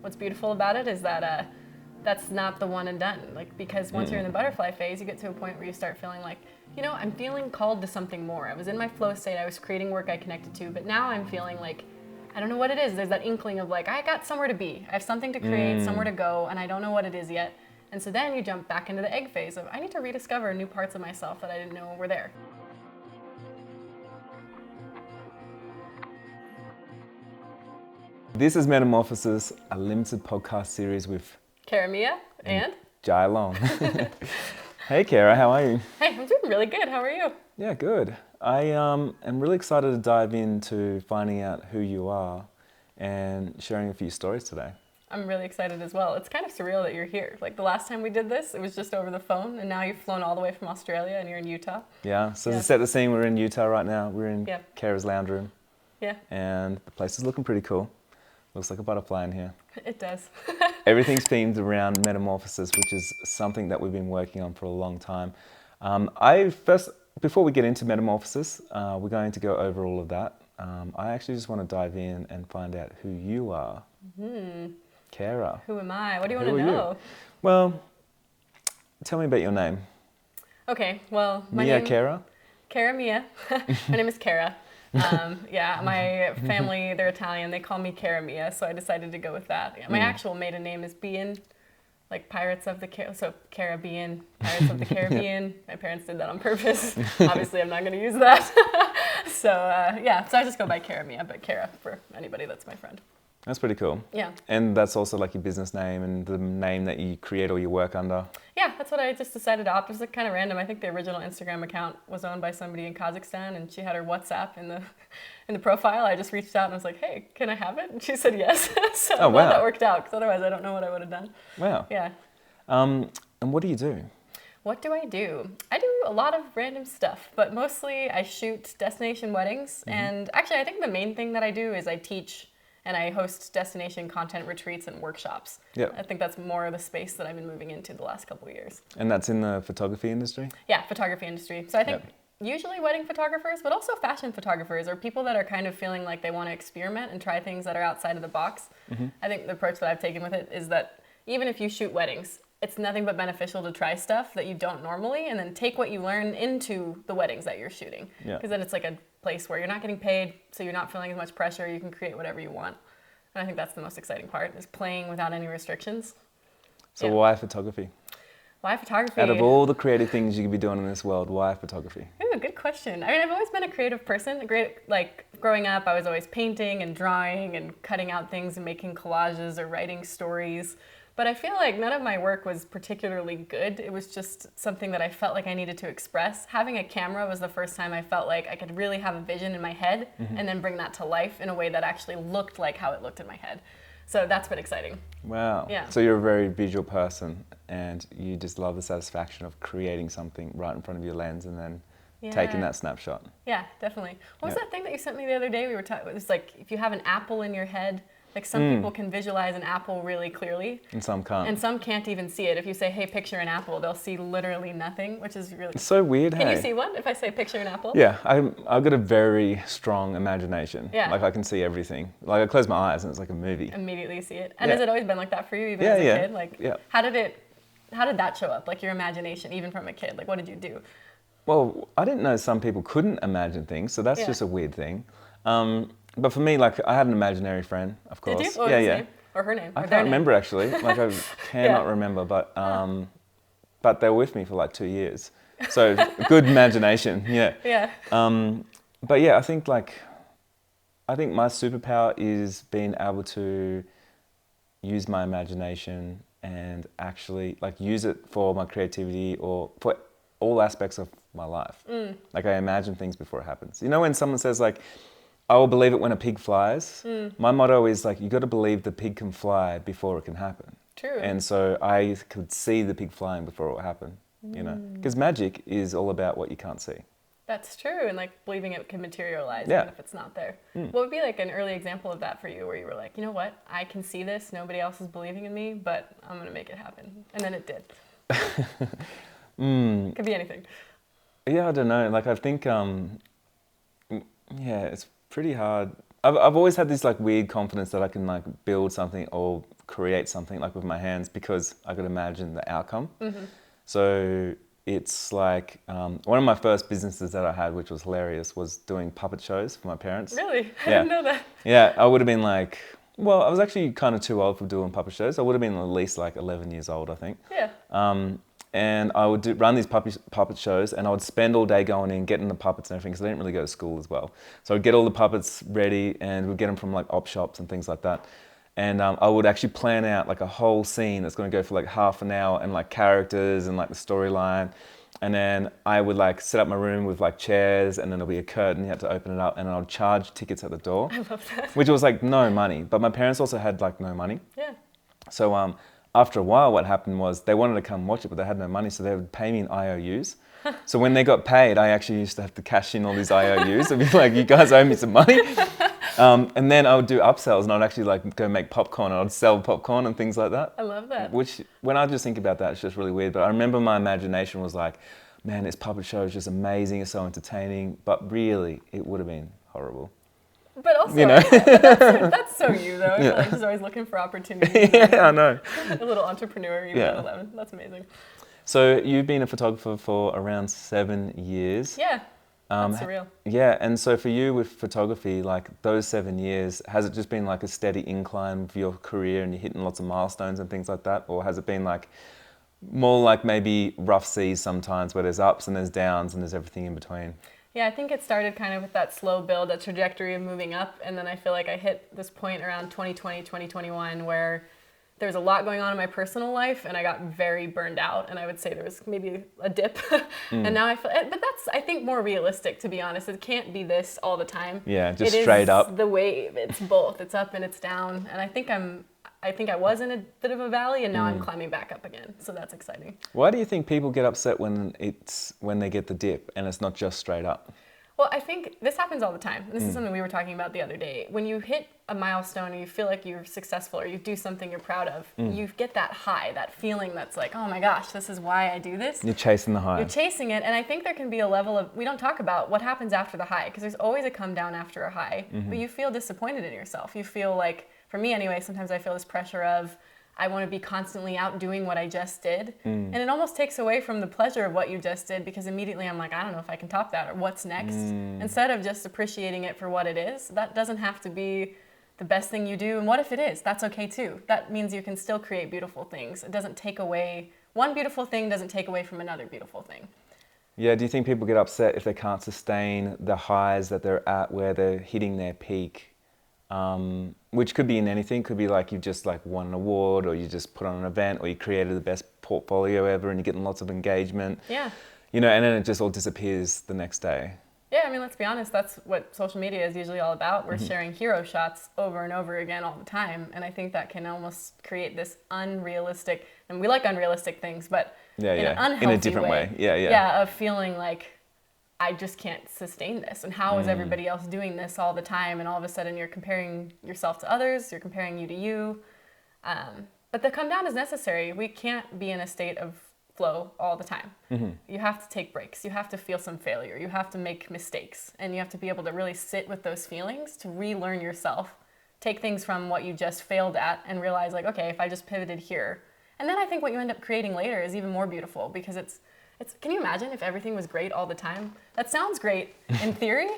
what's beautiful about it is that that's not the one and done. Like, because once you're in the butterfly phase, you get to a point where you start feeling like, you know, I'm feeling called to something more. I was in my flow state, I was creating work I connected to, but now I'm feeling like, I don't know what it is. There's that inkling of like, I got somewhere to be. I have something to create, somewhere to go, and I don't know what it is yet. And so then you jump back into the egg phase of, I need to rediscover new parts of myself that I didn't know were there. This is Metamorphosis, a limited podcast series with Cara Mia and Jai Long. Hey Cara, how are you? Hey, I'm doing really good. How are you? Yeah, good. I am really excited to dive into finding out who you are and sharing a few stories today. I'm really excited as well. It's kind of surreal that you're here. Like the last time we did this, it was just over the phone, and now you've flown all the way from Australia and you're in Utah. Yeah, so to set the scene, we're in Utah right now. We're in Cara's lounge room. Yeah. And the place is looking pretty cool. Looks like a butterfly in here. It does. Everything's themed around metamorphosis, which is something that we've been working on for a long time. Before we get into metamorphosis, we're going to go over all of that. I actually just want to dive in and find out who you are. Cara. Who am I? What do you want to know? You? Well, tell me about your name. Okay, well, my Mia name... Cara? Cara Mia. My name is Cara. My family, they're Italian. They call me Cara Mia, so I decided to go with that. My actual maiden name is Bean, like Pirates of the Caribbean, Pirates of the Caribbean. My parents did that on purpose. Obviously, I'm not going to use that. So I just go by Cara Mia, but Cara for anybody that's my friend. That's pretty cool. Yeah. And that's also like your business name and the name that you create all your work under. Yeah, that's what I just decided to opt. It was like kind of random. I think the original Instagram account was owned by somebody in Kazakhstan, and she had her WhatsApp in the profile. I just reached out and was like, "Hey, can I have it?" And she said yes. So I'm glad that worked out, because otherwise I don't know what I would have done. Wow. Yeah. And what do you do? What do? I do a lot of random stuff, but mostly I shoot destination weddings. And actually, I think the main thing that I do is I teach and I host destination content retreats and workshops. Yep. I think that's more of the space that I've been moving into the last couple of years. And that's in the photography industry? Yeah, photography industry. So I think usually wedding photographers, but also fashion photographers, or people that are kind of feeling like they want to experiment and try things that are outside of the box. I think the approach that I've taken with it is that even if you shoot weddings, it's nothing but beneficial to try stuff that you don't normally, and then take what you learn into the weddings that you're shooting. Because then it's like a place where you're not getting paid, so you're not feeling as much pressure. You can create whatever you want. And I think that's the most exciting part, is playing without any restrictions. So why photography? Why photography? Out of all the creative things you could be doing in this world, why photography? Ooh, good question. I mean, I've always been a creative person. Growing up, I was always painting and drawing and cutting out things and making collages or writing stories. But I feel like none of my work was particularly good. It was just something that I felt like I needed to express. Having a camera was the first time I felt like I could really have a vision in my head and then bring that to life in a way that actually looked like how it looked in my head. So that's been exciting. Wow. Yeah. So you're a very visual person, and you just love the satisfaction of creating something right in front of your lens and then taking that snapshot. Yeah, definitely. What was that thing that you sent me the other day? We were talking. It was like, if you have an apple in your head. Like some people can visualize an apple really clearly. And some can't. And some can't even see it. If you say, hey, picture an apple, they'll see literally nothing, which is really... It's so weird, Can you see one if I say picture an apple? Yeah, I've got a very strong imagination. Yeah. Like I can see everything. Like I close my eyes and it's like a movie. Immediately see it. And has it always been like that for you, even as a kid? Like, how did that show up? Like your imagination, even from a kid? Like what did you do? Well, I didn't know some people couldn't imagine things, so that's just a weird thing. But for me, like, I had an imaginary friend, of course. Did you? What was his name? Or her name? I can't remember, actually. Like, I cannot remember, but they were with me for like 2 years. So, good imagination, Yeah. But yeah, I think my superpower is being able to use my imagination and actually, like, use it for my creativity or for all aspects of my life. Like, I imagine things before it happens. You know when someone says, like, I will believe it when a pig flies. My motto is like, you got to believe the pig can fly before it can happen. True. And so I could see the pig flying before it would happen, you know, because magic is all about what you can't see. That's true. And like believing it can materialize even if it's not there. What would be like an early example of that for you, where you were like, you know what, I can see this, nobody else is believing in me, but I'm going to make it happen. And then it did. Could be anything. Yeah, I don't know. Like, I think, it's pretty hard. I've always had this like weird confidence that I can like build something or create something like with my hands because I could imagine the outcome. So it's like one of my first businesses that I had, which was hilarious, was doing puppet shows for my parents. Really? I Yeah. didn't know that. Yeah, I would have been like, well, I was actually kind of too old for doing puppet shows. I would have been at least like 11 years old, I think. Yeah. And I would run these puppet shows, and I would spend all day going in, getting the puppets and everything, because I didn't really go to school as well. So I'd get all the puppets ready, and we'd get them from like op shops and things like that. And I would actually plan out like a whole scene that's going to go for like half an hour, and like characters and like the storyline. And then I would like set up my room with like chairs, and then there'll be a curtain, you had to open it up, and I'd charge tickets at the door. I love that. Which was like no money, but my parents also had like no money. Yeah. So after a while, what happened was they wanted to come watch it, but they had no money, so they would pay me in IOUs. So when they got paid, I actually used to have to cash in all these IOUs and be like, you guys owe me some money. And then I would do upsells, and I'd actually like go make popcorn, and I'd sell popcorn and things like that. I love that. Which, when I just think about that, it's just really weird. But I remember my imagination was like, man, this puppet show is just amazing, it's so entertaining. But really, it would have been horrible. But also, You know? that's so you, though. I feel like just always looking for opportunities. Yeah, I know. A little entrepreneur, even Yeah. at 11. That's amazing. So you've been a photographer for around 7 years. Yeah, that's surreal. Yeah, and so for you with photography, like those 7 years, has it just been like a steady incline of your career and you're hitting lots of milestones and things like that? Or has it been like more like maybe rough seas sometimes where there's ups and there's downs and there's everything in between? Yeah, I think it started kind of with that slow build, that trajectory of moving up. And then I feel like I hit this point around 2020, 2021 where there was a lot going on in my personal life and I got very burned out. And I would say there was maybe a dip. And now I feel, but that's, I think, more realistic, to be honest. It can't be this all the time. Yeah, just straight up. It is the wave. It's both. It's up and it's down. And I think I was in a bit of a valley and now I'm climbing back up again. So that's exciting. Why do you think people get upset when they get the dip and it's not just straight up? Well, I think this happens all the time. This is something we were talking about the other day. When you hit a milestone or you feel like you're successful or you do something you're proud of, you get that high, that feeling that's like, oh my gosh, this is why I do this. You're chasing the high. You're chasing it. And I think there can be a level of, we don't talk about what happens after the high, because there's always a come down after a high, but you feel disappointed in yourself. You feel like, for me anyway, sometimes I feel this pressure of, I want to be constantly out doing what I just did. And it almost takes away from the pleasure of what you just did, because immediately I'm like, I don't know if I can top that, or what's next. Instead of just appreciating it for what it is, that doesn't have to be the best thing you do. And what if it is? That's okay too. That means you can still create beautiful things. It doesn't take away, one beautiful thing doesn't take away from another beautiful thing. Yeah, do you think people get upset if they can't sustain the highs that they're at where they're hitting their peak? Which could be in anything. Could be like you just like won an award, or you just put on an event, or you created the best portfolio ever and you're getting lots of engagement. Yeah. You know, and then it just all disappears the next day. Yeah, I mean, let's be honest, that's what social media is usually all about. We're sharing hero shots over and over again all the time. And I think that can almost create this unrealistic, and we like unrealistic things, but in an unhealthy in a different way. Yeah, of feeling like, I just can't sustain this. And how is everybody else doing this all the time? And all of a sudden you're comparing yourself to others, you're comparing you to you. But the come down is necessary. We can't be in a state of flow all the time. You have to take breaks. You have to feel some failure. You have to make mistakes. And you have to be able to really sit with those feelings to relearn yourself. Take things from what you just failed at and realize like, okay, if I just pivoted here. And then I think what you end up creating later is even more beautiful, because it's can you imagine if everything was great all the time? That sounds great in theory,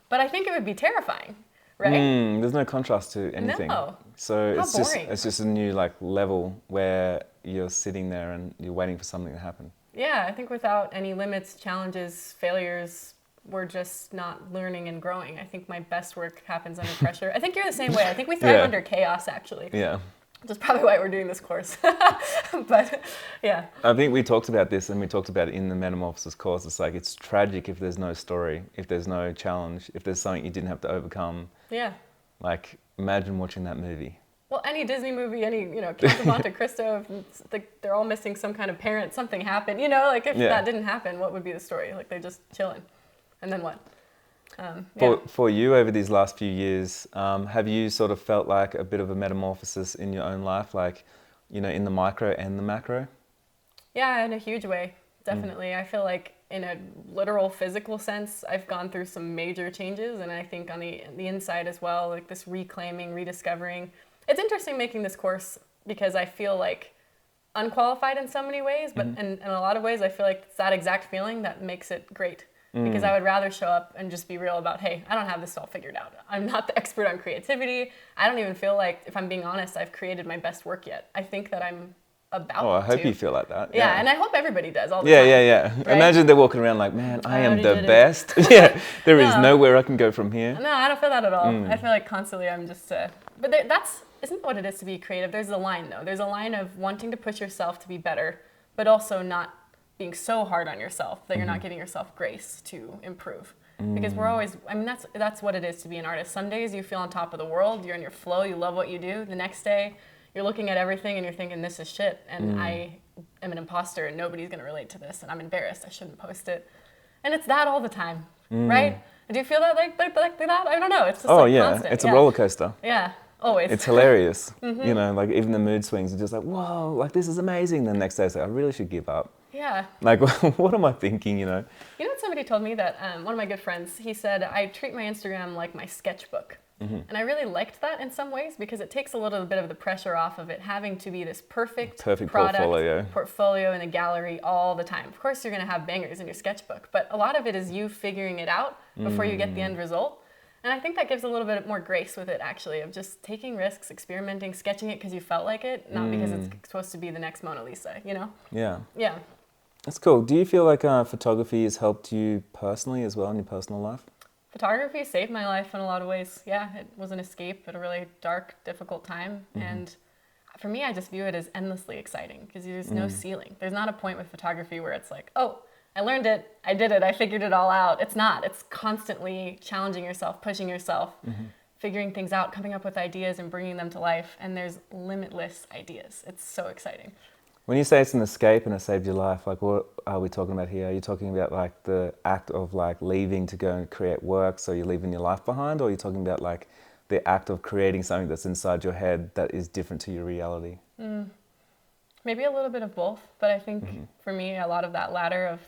but I think it would be terrifying, right? There's no contrast to anything. No. So How it's boring. just a new like level where you're sitting there and you're waiting for something to happen. Yeah, I think without any limits, challenges, failures, we're just not learning and growing. I think my best work happens under pressure. I think you're the same way. I think we thrive under chaos, actually. Yeah. Which is probably why we're doing this course. But yeah. I think we talked about this, and we talked about it in the Metamorphosis course. It's like, it's tragic if there's no story, if there's no challenge, if there's something you didn't have to overcome. Yeah. Like, imagine watching that movie. Well, any Disney movie, any, Count of Monte Cristo, they're all missing some kind of parent, something happened. Like if that didn't happen, what would be the story? Like they're just chilling. And then what? For you over these last few years, have you sort of felt like a bit of a metamorphosis in your own life, like, in the micro and the macro? Yeah, in a huge way. definitely. I feel like in a literal physical sense, I've gone through some major changes, and I think on the inside as well, like this reclaiming, rediscovering. It's interesting making this course because I feel like unqualified in so many ways, but in a lot of ways, I feel like it's that exact feeling that makes it great. Because I would rather show up and just be real about, hey, I don't have this all figured out. I'm not the expert on creativity. I don't even feel like, if I'm being honest, I've created my best work yet. I think that I'm about to. Oh, I hope you feel like that. Yeah, and I hope everybody does all the Yeah, time. yeah. Right? Imagine they're walking around like, man, I am already the did it." best. Yeah, there is No. nowhere I can go from here. No, I don't feel that at all. I feel like constantly I'm just, but that's, isn't what it is to be creative. There's a line though. There's a line of wanting to push yourself to be better, but also not being so hard on yourself that you're not giving yourself grace to improve. Because we're always, I mean, that's what it is to be an artist. Some days you feel on top of the world, you're in your flow, you love what you do. The next day, you're looking at everything and you're thinking, this is shit, and I am an imposter and nobody's gonna relate to this, and I'm embarrassed, I shouldn't post it. And it's that all the time, right? Do you feel that like that? I don't know, it's just constant. It's a roller coaster. Yeah, always. It's hilarious. You know, like even the mood swings, you're just like, whoa, like this is amazing. The next day it's like, I really should give up. Yeah. Like, what am I thinking, you know? You know what somebody told me that, one of my good friends, he said, I treat my Instagram like my sketchbook. And I really liked that in some ways because it takes a little bit of the pressure off of it having to be this perfect product, portfolio in a gallery all the time. Of course, you're going to have bangers in your sketchbook, but a lot of it is you figuring it out before you get the end result. And I think that gives a little bit more grace with it, actually, of just taking risks, experimenting, sketching it because you felt like it, not because it's supposed to be the next Mona Lisa, you know? Yeah. Yeah. That's cool. Do you feel like photography has helped you personally as well in your personal life? Photography saved my life in a lot of ways. Yeah, it was an escape at a really dark, difficult time. And for me, I just view it as endlessly exciting because there's no ceiling. There's not a point with photography where it's like, oh, I learned it, I did it, I figured it all out. It's not. It's constantly challenging yourself, pushing yourself, figuring things out, coming up with ideas and bringing them to life. And there's limitless ideas. It's so exciting. When you say it's an escape and it saved your life, like what are we talking about here? Are you talking about like the act of like leaving to go and create work, so you're leaving your life behind, or are you talking about like the act of creating something that's inside your head that is different to your reality? Maybe a little bit of both, but I think for me, a lot of that latter of,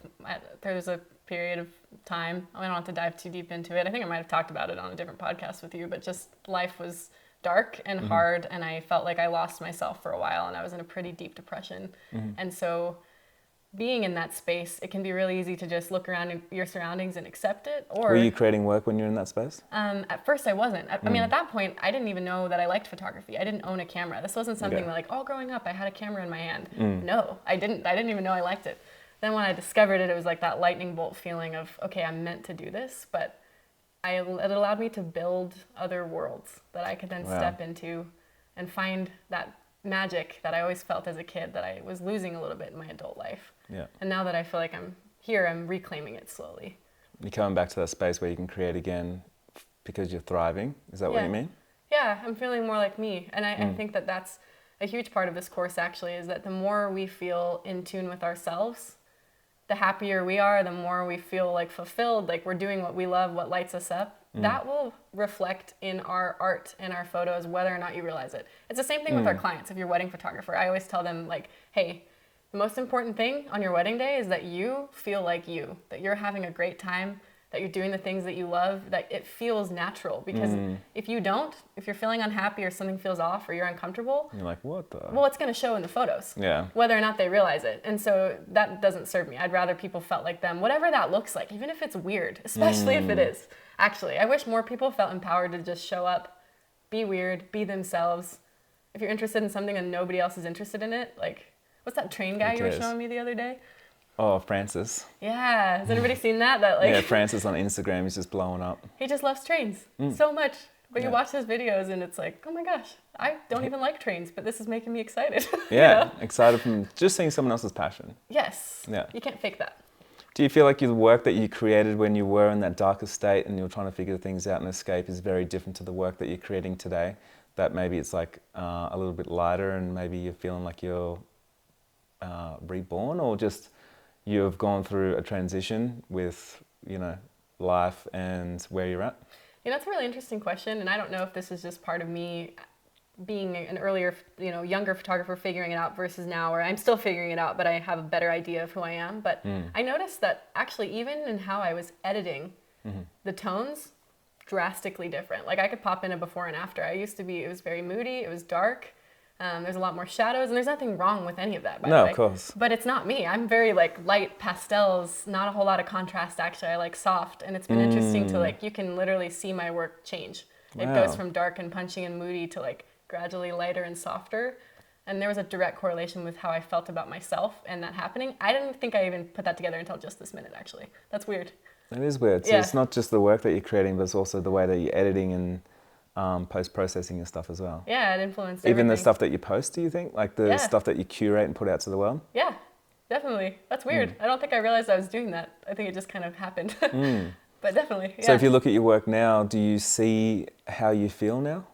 there was a period of time, I don't have to dive too deep into it. I think I might have talked about it on a different podcast with you, but just life was dark and hard, and I felt like I lost myself for a while, and I was in a pretty deep depression. And so being in that space, it can be really easy to just look around at your surroundings and accept it. Or were you creating work when you're in that space? At first I wasn't. I mean, at that point, I didn't even know that I liked photography. I didn't own a camera. This wasn't something like, oh, growing up, I had a camera in my hand. No, I didn't. I didn't even know I liked it. Then when I discovered it, it was like that lightning bolt feeling of, okay, I'm meant to do this, but it allowed me to build other worlds that I could then step into and find that magic that I always felt as a kid that I was losing a little bit in my adult life. Yeah. And now that I feel like I'm here, I'm reclaiming it slowly. You're coming back to that space where you can create again because you're thriving. Is that what you mean? Yeah, I'm feeling more like me. And I think that that's a huge part of this course, actually, is that the more we feel in tune with ourselves, the happier we are, the more we feel like fulfilled, like we're doing what we love, what lights us up. That will reflect in our art and our photos, whether or not you realize it. It's the same thing with our clients. If you're a wedding photographer, I always tell them, like, hey, the most important thing on your wedding day is that you feel like you, that you're having a great time, that you're doing the things that you love, that it feels natural. Because if you don't, if you're feeling unhappy or something feels off or you're uncomfortable, you're like, what the? Well, it's going to show in the photos. Yeah. Whether or not they realize it. And so that doesn't serve me. I'd rather people felt like them, whatever that looks like, even if it's weird, especially if it is. Actually, I wish more people felt empowered to just show up, be weird, be themselves. If you're interested in something and nobody else is interested in it, like, what's that train guy you were showing me the other day? Oh, Francis. Yeah, has anybody seen that? Yeah, Francis on Instagram is just blowing up. He just loves trains so much. But you watch his videos and it's like, oh my gosh, I don't even like trains, but this is making me excited. Yeah, you know? excited from just seeing someone else's passion. Yes. Yeah. You can't fake that. Do you feel like the work that you created when you were in that darkest state and you were trying to figure things out and escape is very different to the work that you're creating today? That maybe it's like a little bit lighter and maybe you're feeling like you're reborn, or just you've gone through a transition with, you know, life and where you're at? You know, that's a really interesting question, and I don't know if this is just part of me being an earlier, younger photographer figuring it out versus now where I'm still figuring it out, but I have a better idea of who I am. But I noticed that actually even in how I was editing, the tones drastically different. Like I could pop in a before and after. It was very moody, it was dark. There's a lot more shadows, and there's nothing wrong with any of that, by the way. No, of course. But it's not me. I'm very like light pastels, not a whole lot of contrast actually. I like soft, and it's been interesting to like, you can literally see my work change. It Wow. goes from dark and punchy and moody to like gradually lighter and softer. And there was a direct correlation with how I felt about myself and that happening. I didn't think I even put that together until just this minute, actually. That's weird. It is weird. So it's not just the work that you're creating, but it's also the way that you're editing and post-processing your stuff as well. Yeah, it influenced Even everything. the stuff that you post, do you think? Like the stuff that you curate and put out to the world? Yeah, definitely. That's weird. I don't think I realized I was doing that. I think it just kind of happened. But definitely, yeah. So if you look at your work now, do you see how you feel now?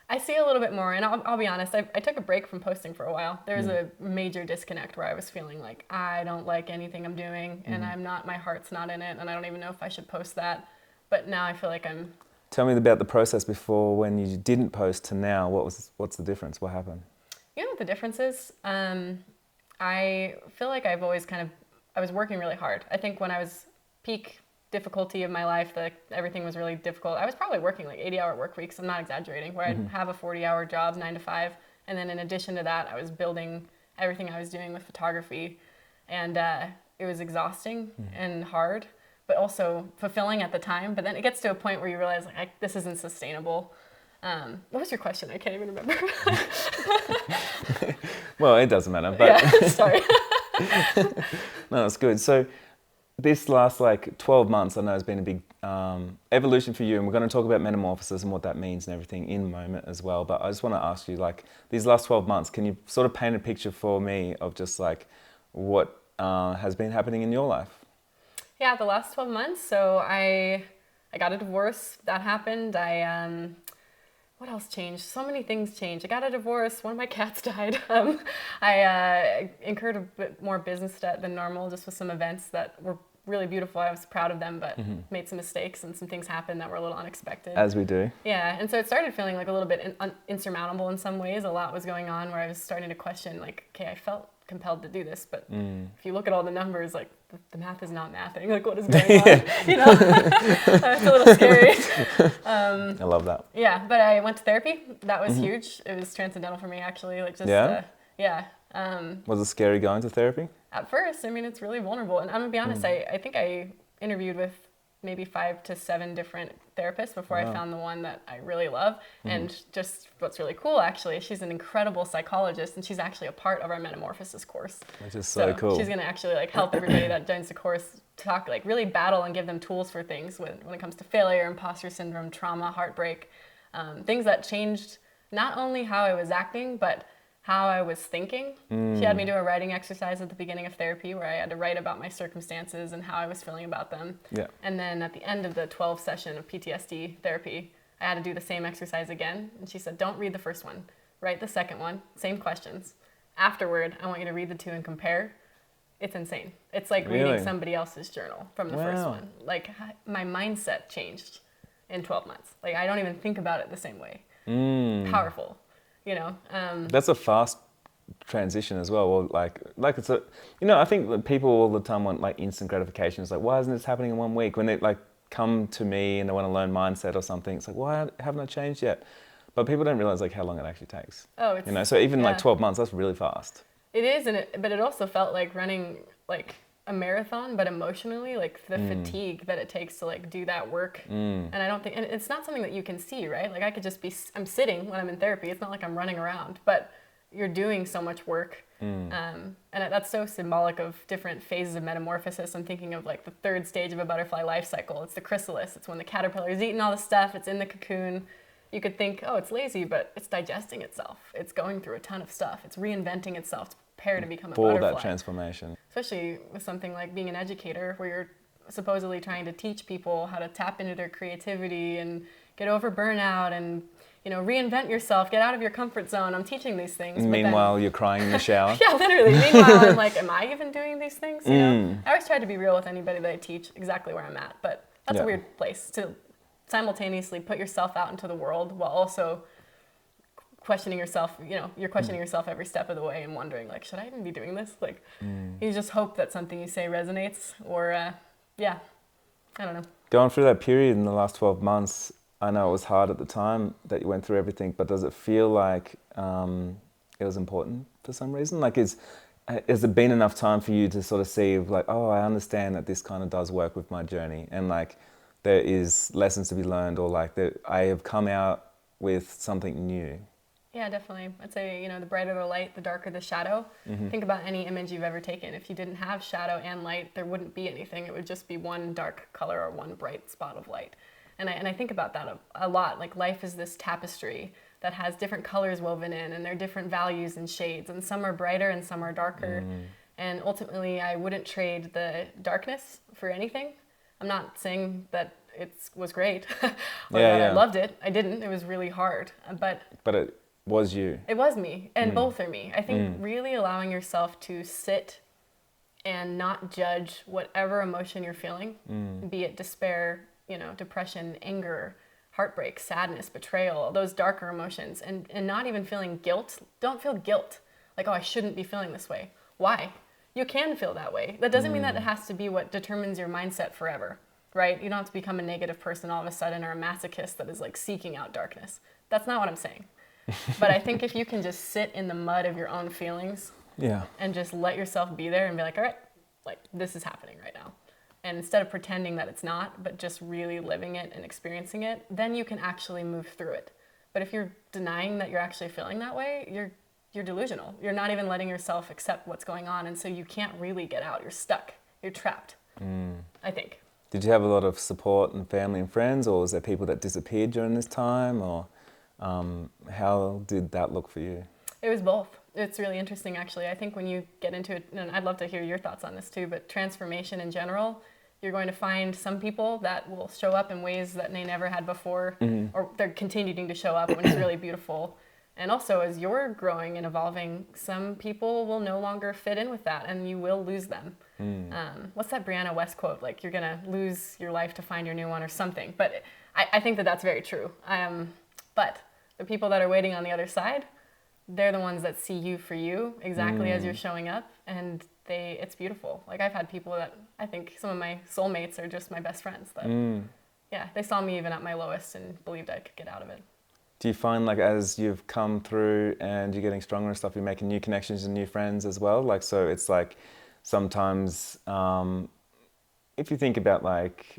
I see a little bit more, and I'll be honest, I took a break from posting for a while. There was a major disconnect where I was feeling like I don't like anything I'm doing, and my heart's not in it, and I don't even know if I should post that. But now I feel like I'm... Tell me about the process before when you didn't post to now. What's the difference? What happened? You know what the difference is? I feel like I've always I was working really hard. I think when I was peak difficulty of my life, that everything was really difficult. I was probably working like 80-hour work weeks. I'm not exaggerating, where I'd have a 40-hour job, 9 to 5. And then in addition to that, I was building everything I was doing with photography. And it was exhausting and hard, but also fulfilling at the time. But then it gets to a point where you realize like, this isn't sustainable. What was your question? I can't even remember. Well, it doesn't matter. But yeah, sorry. No, it's good. So this last 12 months, I know has been a big evolution for you, and we're going to talk about metamorphosis and what that means and everything in a moment as well. But I just want to ask you, these last 12 months, can you sort of paint a picture for me of just what has been happening in your life? Yeah, the last 12 months. So I got a divorce. That happened. What else changed? So many things changed. I got a divorce. One of my cats died. I incurred a bit more business debt than normal, just with some events that were really beautiful. I was proud of them, but made some mistakes and some things happened that were a little unexpected. As we do. Yeah, and so it started feeling like a little bit insurmountable in some ways. A lot was going on where I was starting to question, okay, I felt compelled to do this, but if you look at all the numbers, the math is not mathing. What is going on? It's a little scary. I love that. Yeah, but I went to therapy. That was huge. It was transcendental for me, actually. Was it scary going to therapy? At first, it's really vulnerable. And I'm gonna be honest, I think I interviewed with maybe 5 to 7 different therapists before I found the one that I really love. And just what's really cool, actually, she's an incredible psychologist, and she's actually a part of our Metamorphosis course. Which is so cool. She's going to actually help everybody that joins the course talk, really battle and give them tools for things when it comes to failure, imposter syndrome, trauma, heartbreak, things that changed not only how I was acting, but how I was thinking. She had me do a writing exercise at the beginning of therapy where I had to write about my circumstances and how I was feeling about them. Yeah. And then at the end of the 12 session of PTSD therapy, I had to do the same exercise again. And she said, don't read the first one, write the second one, same questions. Afterward, I want you to read the 2 and compare. It's insane. It's like reading somebody else's journal from the first one. My mindset changed in 12 months. I don't even think about it the same way. Powerful. That's a fast transition as well. Or it's I think that people all the time want instant gratification. It's why isn't this happening in 1 week? When they come to me and they want to learn mindset or something, it's why haven't I changed yet? But people don't realize how long it actually takes. Oh, it's, so even 12 months, that's really fast. It is, but it also felt like running a marathon, but emotionally, the fatigue that it takes to do that work. And I don't think, and it's not something that you can see, right? I could just I'm sitting when I'm in therapy. It's not like I'm running around, but you're doing so much work. And that's so symbolic of different phases of metamorphosis. I'm thinking of the 3rd stage of a butterfly life cycle. It's the chrysalis. It's when the caterpillar is eating all the stuff. It's in the cocoon. You could think, oh, it's lazy, but it's digesting itself. It's going through a ton of stuff. It's reinventing itself to prepare to become a butterfly. For that transformation. Especially with something like being an educator, where you're supposedly trying to teach people how to tap into their creativity and get over burnout and reinvent yourself, get out of your comfort zone. I'm teaching these things. Meanwhile, you're crying in the shower. Yeah, literally. Meanwhile, I'm am I even doing these things? I always try to be real with anybody that I teach, exactly where I'm at. But that's a weird place to simultaneously put yourself out into the world while also questioning yourself, you're questioning yourself every step of the way and wondering, like, should I even be doing this? Like, you just hope that something you say resonates, or, I don't know. Going through that period in the last 12 months, I know it was hard at the time that you went through everything, but does it feel like it was important for some reason? Like, has it been enough time for you to sort of see, like, oh, I understand that this kind of does work with my journey, and like, there is lessons to be learned, or like that I have come out with something new? Yeah, definitely. I'd say, the brighter the light, the darker the shadow. Think about any image you've ever taken. If you didn't have shadow and light, there wouldn't be anything. It would just be one dark color or one bright spot of light. And I think about that a lot. Like, life is this tapestry that has different colors woven in, and there are different values and shades, and some are brighter and some are darker. And ultimately, I wouldn't trade the darkness for anything. I'm not saying that it was great or that I loved it. I didn't. It was really hard. But it was you. It was me, and both are me. I think really allowing yourself to sit and not judge whatever emotion you're feeling, be it despair, depression, anger, heartbreak, sadness, betrayal, those darker emotions, and not even feeling guilt. Don't feel guilt. Like, oh, I shouldn't be feeling this way. Why? You can feel that way. That doesn't mean that it has to be what determines your mindset forever, right? You don't have to become a negative person all of a sudden, or a masochist that is like seeking out darkness. That's not what I'm saying. But I think if you can just sit in the mud of your own feelings, and just let yourself be there and be like, all right, like, this is happening right now. And instead of pretending that it's not, but just really living it and experiencing it, then you can actually move through it. But if you're denying that you're actually feeling that way, you're delusional. You're not even letting yourself accept what's going on, and so you can't really get out. You're stuck. You're trapped, I think. Did you have a lot of support and family and friends, or was there people that disappeared during this time, or how did that look for you? It was both. It's really interesting, actually. I think when you get into it, and I'd love to hear your thoughts on this too, but transformation in general, you're going to find some people that will show up in ways that they never had before, or they're continuing to show up, when it's really beautiful. And also, as you're growing and evolving, some people will no longer fit in with that, and you will lose them. What's that Brianna West quote? Like, you're going to lose your life to find your new one, or something. But I think that that's very true. But the people that are waiting on the other side, they're the ones that see you for you, exactly as you're showing up, and it's beautiful. Like, I've had people that I think some of my soulmates are just my best friends. That, they saw me even at my lowest and believed I could get out of it. Do you find, like, as you've come through and you're getting stronger and stuff, you're making new connections and new friends as well? Like, so it's like sometimes, if you think about, like,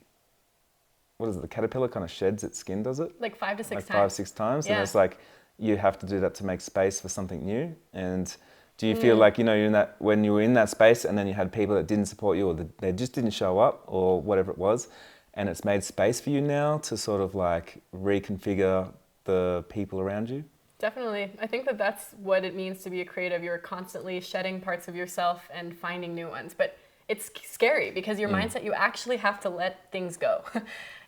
what is it, the caterpillar kind of sheds its skin, does it? Like 5 to 6 times. Like 5-6 times. Yeah. And it's like, you have to do that to make space for something new. And do you feel like, you're in that, when you were in that space and then you had people that didn't support you, or they just didn't show up, or whatever it was, and it's made space for you now to sort of like reconfigure the people around you? Definitely. I think that that's what it means to be a creative. You're constantly shedding parts of yourself and finding new ones. But it's scary because your mindset, you actually have to let things go.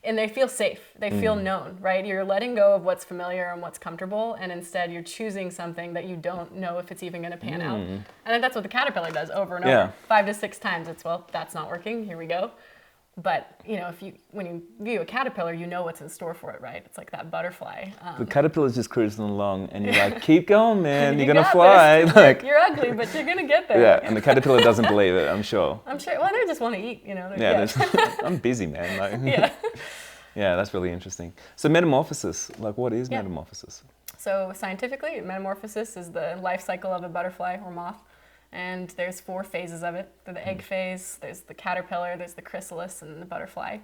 And they feel safe. They feel known, right? You're letting go of what's familiar and what's comfortable, and instead you're choosing something that you don't know if it's even going to pan out. And then that's what the caterpillar does over and over. 5 to 6 times. It's, well, that's not working. Here we go. But, when you view a caterpillar, you know what's in store for it, right? It's like that butterfly. The caterpillar's just cruising along, and you're like, keep going, man. You're going to fly. Like, you're ugly, but you're going to get there. Yeah, and the caterpillar doesn't believe it, I'm sure. I'm sure. Well, they just want to eat, I'm busy, man. Like, yeah, that's really interesting. So metamorphosis, like, what is metamorphosis? So scientifically, metamorphosis is the life cycle of a butterfly or moth. And there's 4 phases of it. There's the egg phase, there's the caterpillar, there's the chrysalis, and the butterfly.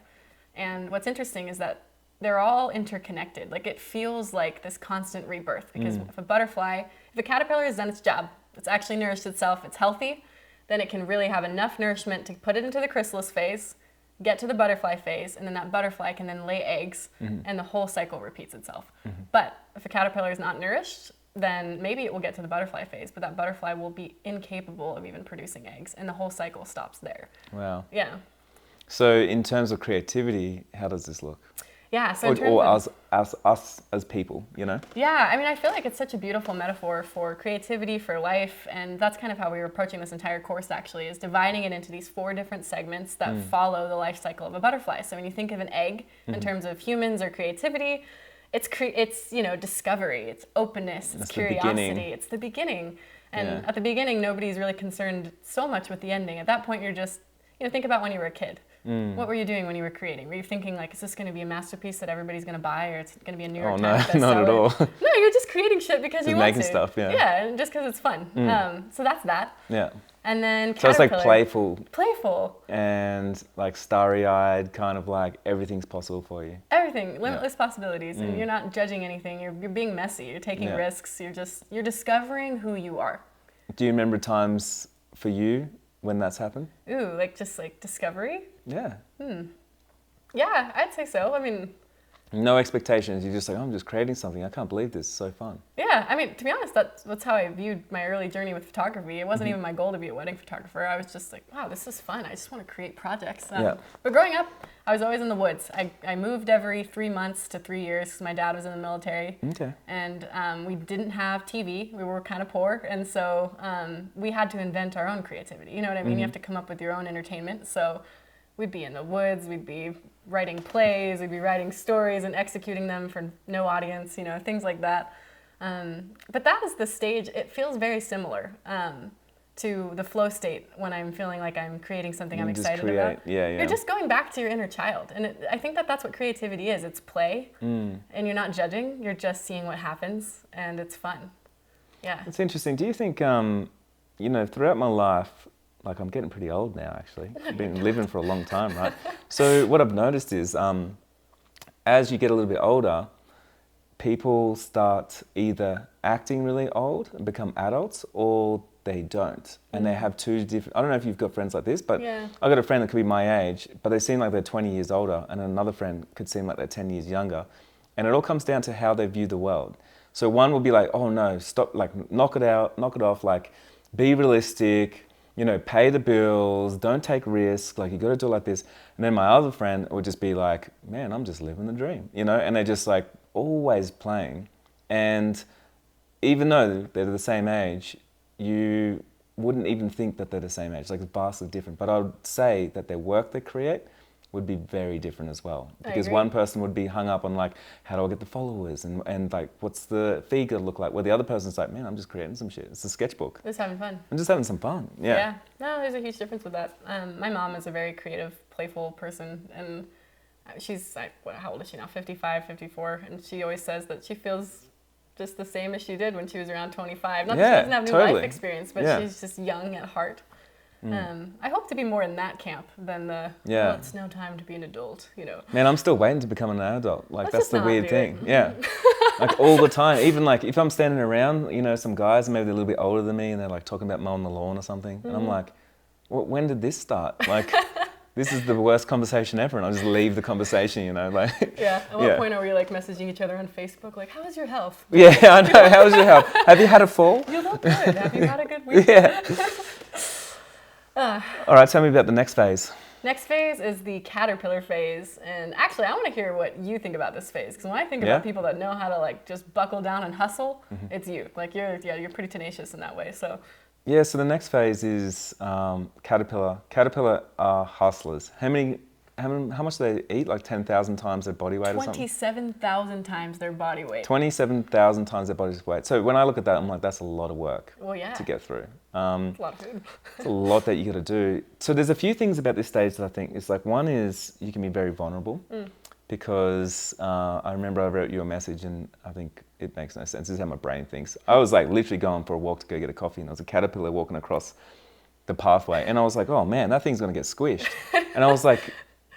And what's interesting is that they're all interconnected. Like, it feels like this constant rebirth, because if a caterpillar has done its job, it's actually nourished itself, it's healthy, then it can really have enough nourishment to put it into the chrysalis phase, get to the butterfly phase, and then that butterfly can then lay eggs, and the whole cycle repeats itself. But if a caterpillar is not nourished, then maybe it will get to the butterfly phase, but that butterfly will be incapable of even producing eggs, and the whole cycle stops there. Wow. Yeah. So in terms of creativity, how does this look? Yeah, so us as people, Yeah, I mean, I feel like it's such a beautiful metaphor for creativity, for life, and that's kind of how we were approaching this entire course, actually, is dividing it into these 4 different segments that follow the life cycle of a butterfly. So when you think of an egg in terms of humans or creativity, it's discovery, it's openness, it's curiosity, it's the beginning. And at the beginning, nobody's really concerned so much with the ending. At that point, you're just, think about when you were a kid. What were you doing when you were creating? Were you thinking like, is this going to be a masterpiece that everybody's going to buy, or it's going to be a New York Times bestseller? Not at all. No, you're just creating shit because you want to. Making stuff, yeah. Yeah, and just because it's fun. So that's that. Yeah. And then so it's like playful. Playful. And like starry-eyed, kind of like everything's possible for you. Everything, limitless possibilities, and you're not judging anything. You're being messy. You're taking risks. You're discovering who you are. Do you remember times for you when that's happened? Ooh, just discovery? Yeah. Yeah, I'd say so. I mean, no expectations. You're just like, I'm just creating something. I can't believe this. It's so fun. Yeah, I mean, to be honest, that's how I viewed my early journey with photography. It wasn't even my goal to be a wedding photographer. I was just like, wow, this is fun. I just want to create projects. But growing up, I was always in the woods. I moved every 3 months to 3 years because my dad was in the military. Okay. And we didn't have TV. We were kind of poor. And so we had to invent our own creativity. You know what I mean? You have to come up with your own entertainment. So we'd be in the woods. We'd be writing plays. We'd be writing stories and executing them for no audience, things like that. But that is the stage. It feels very similar to the flow state when I'm feeling like I'm creating something I'm excited about. Yeah. You're just going back to your inner child. And I think that's what creativity is. It's play. And you're not judging. You're just seeing what happens. And it's fun. Yeah. It's interesting. Do you think, throughout my life, like I'm getting pretty old now, actually. I've been living for a long time, right? So what I've noticed is as you get a little bit older, people start either acting really old and become adults, or they don't. And they have two different, I don't know if you've got friends like this, but I've got a friend that could be my age, but they seem like they're 20 years older, and another friend could seem like they're 10 years younger. And it all comes down to how they view the world. So one will be like, oh no, stop, like knock it out, knock it off, like be realistic, pay the bills, don't take risks, like you got to do it like this. And then my other friend would just be like, man, I'm just living the dream, and they're just like always playing. And even though they're the same age, you wouldn't even think that they're the same age, like it's vastly different. But I would say that their work they create would be very different as well. Because one person would be hung up on like, how do I get the followers? And like, what's the feed gonna look like? Where the other person's like, man, I'm just creating some shit. It's a sketchbook. Just having fun. I'm just having some fun, yeah. No, there's a huge difference with that. My mom is a very creative, playful person. And she's like, how old is she now? 55, 54. And she always says that she feels just the same as she did when she was around 25. Not that she doesn't have new life experience, but she's just young at heart. I hope to be more in that camp than well, it's no time to be an adult, Man, I'm still waiting to become an adult. Like, that's the weird thing. Yeah. Like all the time. Even like if I'm standing around, some guys, maybe they're a little bit older than me, and they're like talking about mowing the lawn or something. And I'm like, when did this start? Like, this is the worst conversation ever. And I'll just leave the conversation, like. Yeah. At what point are we like messaging each other on Facebook? Like, how is your health? Yeah, I know. How is your health? Have you had a fall? You look good. Have you had a good week? Yeah. All right, tell me about the next phase. Next phase is the caterpillar phase. And actually, I want to hear what you think about this phase. Because when I think about people that know how to like just buckle down and hustle, it's you. Like you're pretty tenacious in that way. So. Yeah, so the next phase is caterpillar. Caterpillar are hustlers. How much do they eat? Like 10,000 times their body weight or something? 27,000 times their body weight. 27,000 times their body's weight. So when I look at that, I'm like, that's a lot of work to get through. It's a lot of food. It's a lot that you got to do. So there's a few things about this stage that I think is like, one is you can be very vulnerable because I remember I wrote you a message and I think it makes no sense. This is how my brain thinks. I was like literally going for a walk to go get a coffee, and there was a caterpillar walking across the pathway, and I was like, oh man, that thing's going to get squished. And I was like,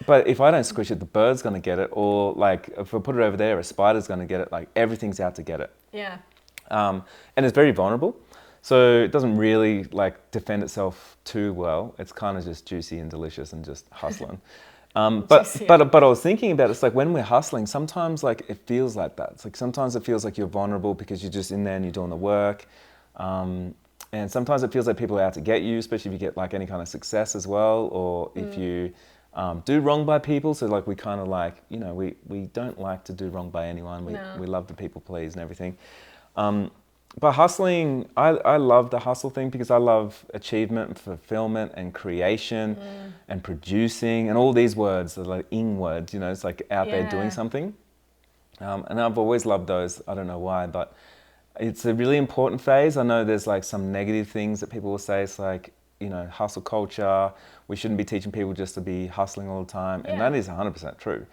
but if I don't squish it, the bird's going to get it, or like if I put it over there, a spider's going to get it. Like everything's out to get it. Yeah. And it's very vulnerable, so it doesn't really like defend itself too well. It's kind of just juicy and delicious and just hustling. But I was thinking about it, it's like when we're hustling, sometimes like it feels like that. It's like sometimes it feels like you're vulnerable because you're just in there and you're doing the work. And sometimes it feels like people are out to get you, especially if you get like any kind of success as well, or if you do wrong by people. So like we kind of like, we don't like to do wrong by anyone. We love to people please and everything. But hustling, I love the hustle thing because I love achievement and fulfillment and creation and producing and all these words, are like ing words, it's like out there doing something. And I've always loved those. I don't know why, but it's a really important phase. I know there's like some negative things that people will say. It's like, hustle culture. We shouldn't be teaching people just to be hustling all the time. And that is 100% true.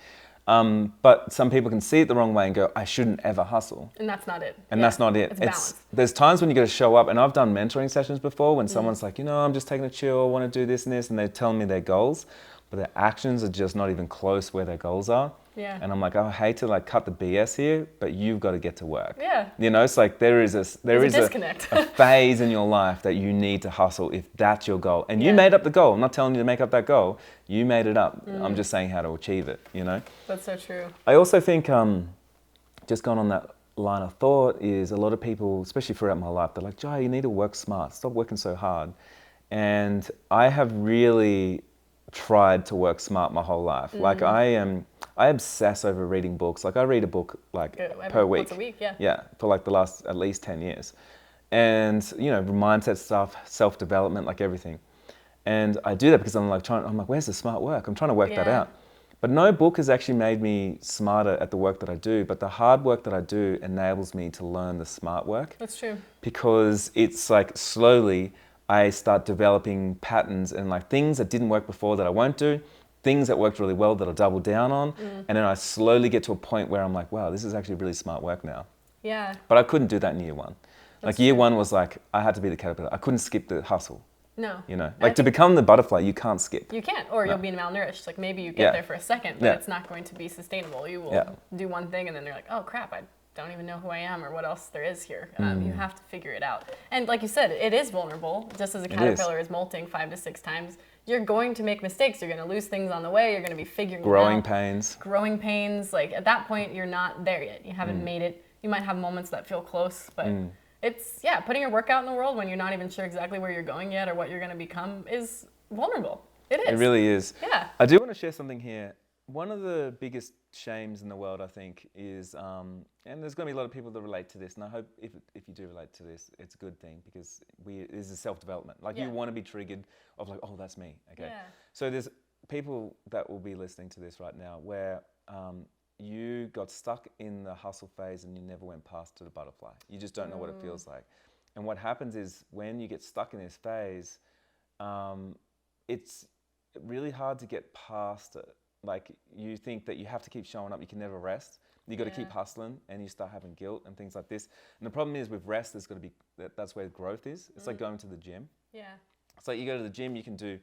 But some people can see it the wrong way and go, I shouldn't ever hustle. And that's not it. And that's not it. It's balance. There's times when you got to show up, and I've done mentoring sessions before when someone's like, I'm just taking a chill, I want to do this and this, and they're telling me their goals, but their actions are just not even close where their goals are. Yeah. And I'm like, I hate to like cut the BS here, but you've got to get to work. Yeah. It's like there is a disconnect. a phase in your life that you need to hustle if that's your goal. And you made up the goal. I'm not telling you to make up that goal. You made it up. I'm just saying how to achieve it, That's so true. I also think, just going on that line of thought, is a lot of people, especially throughout my life, they're like, Jai, you need to work smart. Stop working so hard. And I have really tried to work smart my whole life. Like I obsess over reading books. Like I read a book per week. Once a week, yeah. Yeah, for like the last at least 10 years. And, mindset stuff, self-development, like everything. And I do that because I'm like, where's the smart work? I'm trying to work that out. But no book has actually made me smarter at the work that I do, but the hard work that I do enables me to learn the smart work. That's true. Because it's like slowly I start developing patterns and like things that didn't work before that I won't do, things that worked really well that I'll double down on. And then I slowly get to a point where I'm like, wow, this is actually really smart work now. Yeah. But I couldn't do that in year one. Like year one was like, I had to be the caterpillar. I couldn't skip the hustle. No. Like to become the butterfly, you can't skip. You can't, or you'll be malnourished. Like maybe you get there for a second, but it's not going to be sustainable. You will do one thing and then they're like, oh crap, I don't even know who I am or what else there is here. You have to figure it out. And like you said, it is vulnerable. Just as a caterpillar is molting 5 to 6 times, you're going to make mistakes. You're going to lose things on the way. You're going to be figuring it out. Growing pains. Like at that point, you're not there yet. You haven't made it. You might have moments that feel close, but it's, putting your work out in the world when you're not even sure exactly where you're going yet or what you're going to become is vulnerable. It is. It really is. Yeah. I do want to share something here. One of the biggest shames in the world, I think, is, and there's going to be a lot of people that relate to this, and I hope if you do relate to this, it's a good thing because this is self-development. Like you want to be triggered of like, oh, that's me. Okay. Yeah. So there's people that will be listening to this right now where you got stuck in the hustle phase and you never went past to the butterfly. You just don't know what it feels like. And what happens is when you get stuck in this phase, it's really hard to get past it. Like you think that you have to keep showing up, you can never rest. You got to keep hustling, and you start having guilt and things like this. And the problem is with rest, there's got to be that's where growth is. It's like going to the gym. Yeah. It's like you go to the gym, you can do,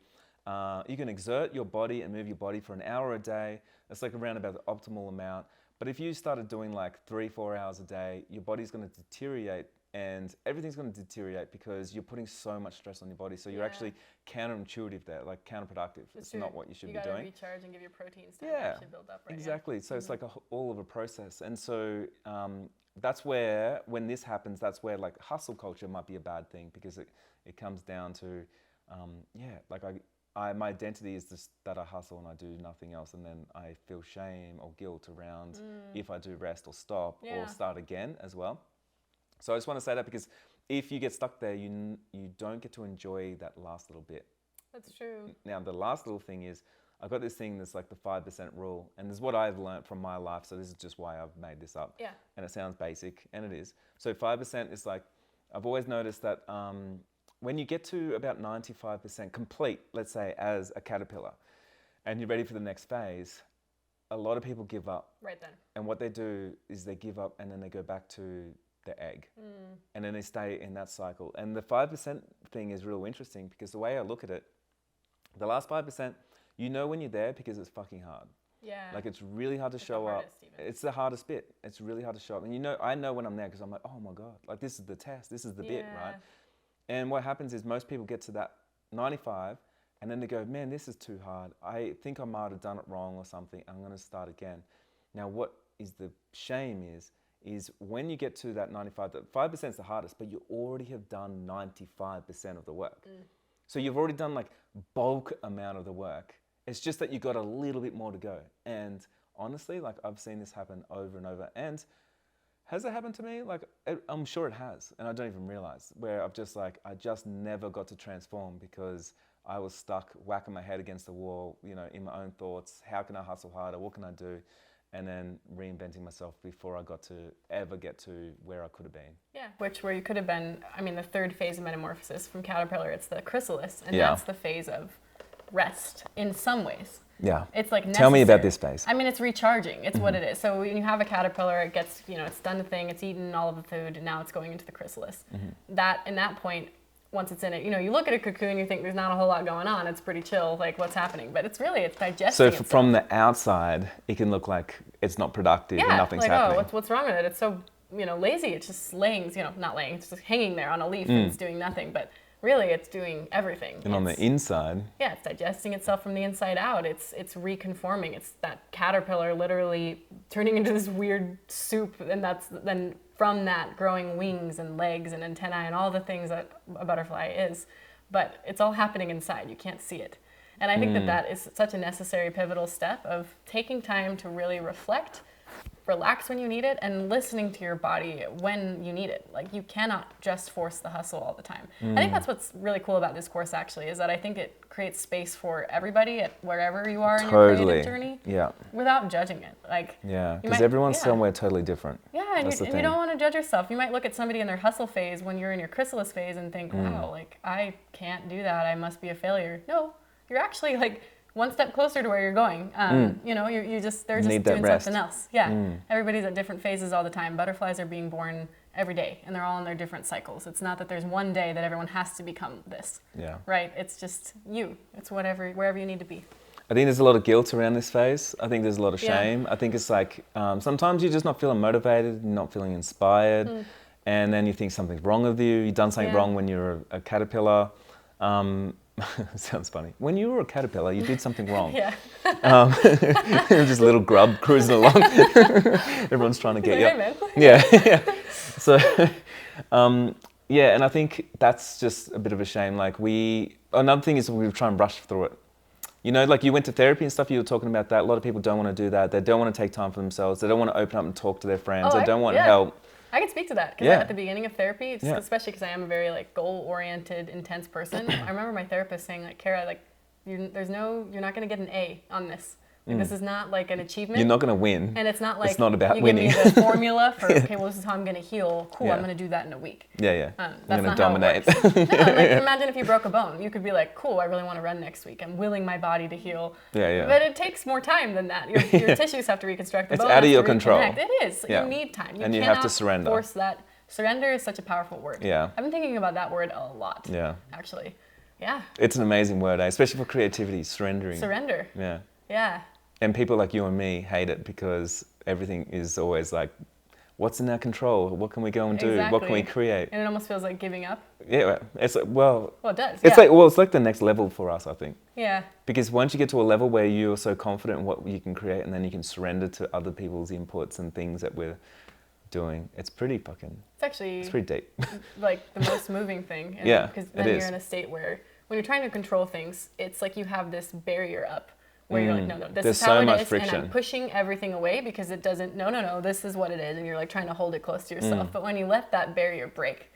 you can exert your body and move your body for an hour a day. It's like around about the optimal amount. But if you started doing like 3-4 hours a day, your body's going to deteriorate. And everything's going to deteriorate because you're putting so much stress on your body. So you're actually counterintuitive there, like counterproductive. It's not what you should be doing. You got to recharge and give your proteins time to actually build up. Right? Exactly. So it's like all of a process. And so that's where, when this happens, that's where like hustle culture might be a bad thing because it comes down to, like my identity is just that I hustle and I do nothing else. And then I feel shame or guilt around if I do rest or stop or start again as well. So I just want to say that because if you get stuck there, you don't get to enjoy that last little bit. That's true. Now, the last little thing is, I've got this thing that's like the 5% rule, and this is what I've learned from my life, so this is just why I've made this up. Yeah. And it sounds basic, and it is. So 5% is like, I've always noticed that when you get to about 95% complete, let's say, as a caterpillar, and you're ready for the next phase, a lot of people give up. Right then. And what they do is they give up, and then they go back to the egg, and then they stay in that cycle. And the 5% thing is real interesting because the way I look at it, the last 5%, you know when you're there because it's fucking hard. Yeah. Like it's really hard to show up. It's the hardest bit. It's really hard to show up. And I know when I'm there because I'm like, oh my God, like this is the test. This is the bit, right? And what happens is most people get to that 95 and then they go, man, this is too hard. I think I might have done it wrong or something. I'm going to start again. Now, what is the shame is when you get to that 95, that 5% is the hardest, but you already have done 95% of the work. So you've already done like bulk amount of the work. It's just that you got a little bit more to go. And honestly, like I've seen this happen over and over. And has it happened to me? Like I'm sure it has. And I don't even realize where I just never got to transform because I was stuck whacking my head against the wall, in my own thoughts. How can I hustle harder? What can I do? and then reinventing myself before I ever get to where I could have been. Yeah, where you could have been, I mean, the third phase of metamorphosis from caterpillar, it's the chrysalis, and Yeah. that's the phase of rest in some ways. Yeah. It's like necessary. Tell me about this phase. I mean, it's recharging. It's what it is. So when you have a caterpillar, it gets, it's done the thing, it's eaten all of the food, and now it's going into the chrysalis. In that point, once it's in it, you look at a cocoon, you think there's not a whole lot going on. It's pretty chill, like what's happening. But it's digesting So itself. from the outside, it can look like it's not productive and nothing's happening. Oh, what's wrong with it? It's so, lazy. It's just laying, not laying, it's just hanging there on a leaf and it's doing nothing. But really, it's doing everything. And on the inside. Yeah, it's digesting itself from the inside out. It's reconforming. It's that caterpillar literally turning into this weird soup, and that's then from that growing wings and legs and antennae and all the things that a butterfly is. But it's all happening inside. You can't see it. And I think that is such a necessary, pivotal step of taking time to really reflect, relax when you need it, and listening to your body when you need it. Like, you cannot just force the hustle all the time. I think that's what's really cool about this course, actually, is that I think it creates space for everybody at wherever you are in your creative journey, without judging it. Like, because everyone's somewhere totally different. Yeah, and you don't want to judge yourself. You might look at somebody in their hustle phase when you're in your chrysalis phase and think, wow, like, I can't do that. I must be a failure. No, you're actually like one step closer to where you're going. They're just doing something else. Yeah, everybody's at different phases all the time. Butterflies are being born every day, and they're all in their different cycles. It's not that there's one day that everyone has to become this. Yeah. Right? It's just you. It's wherever you need to be. I think there's a lot of guilt around this phase. I think there's a lot of shame. I think it's like sometimes you're just not feeling motivated, you're not feeling inspired, and then you think something's wrong with you. You've done something wrong when you're a caterpillar. Sounds funny. When you were a caterpillar, you did something wrong. Just a little grub cruising along. Everyone's trying to get you. Hey, man. So, and I think that's just a bit of a shame. Like another thing is we try and brush through it. Like you went to therapy and stuff, you were talking about that. A lot of people don't want to do that. They don't want to take time for themselves. They don't want to open up and talk to their friends. They don't want help. I can speak to that because at the beginning of therapy, especially because I am a very goal-oriented, intense person. I remember my therapist saying, Cara, you're not going to get an A on this. This is not like an achievement. You're not going to win. And it's not like it's not about you winning. give me the formula for okay, well, this is how I'm going to heal. Cool, I'm going to do that in a week. That's going to dominate. Imagine if you broke a bone. You could be like, cool, I really want to run next week. I'm willing my body to heal. But it takes more time than that. Your tissues have to reconstruct. The bone out of your control. It is. You need time. You have to surrender. Force that. Surrender is such a powerful word. I've been thinking about that word a lot. Actually. Yeah. It's an amazing word, especially for creativity, surrendering. Surrender. Yeah. And people like you and me hate it because everything is always like, what's in our control? What can we go and do? Exactly. What can we create? And it almost feels like giving up. Yeah, it's like, well, it does. It's like the next level for us, I think. Yeah. Because once you get to a level where you're so confident in what you can create, and then you can surrender to other people's inputs and things that we're doing, it's pretty it's pretty deep. Like the most moving thing. Because then you're in a state where when you're trying to control things, it's like you have this barrier up. Where you're like, no, this is how it is, friction. And I'm pushing everything away because it doesn't, no, this is what it is, and you're like trying to hold it close to yourself. But when you let that barrier break,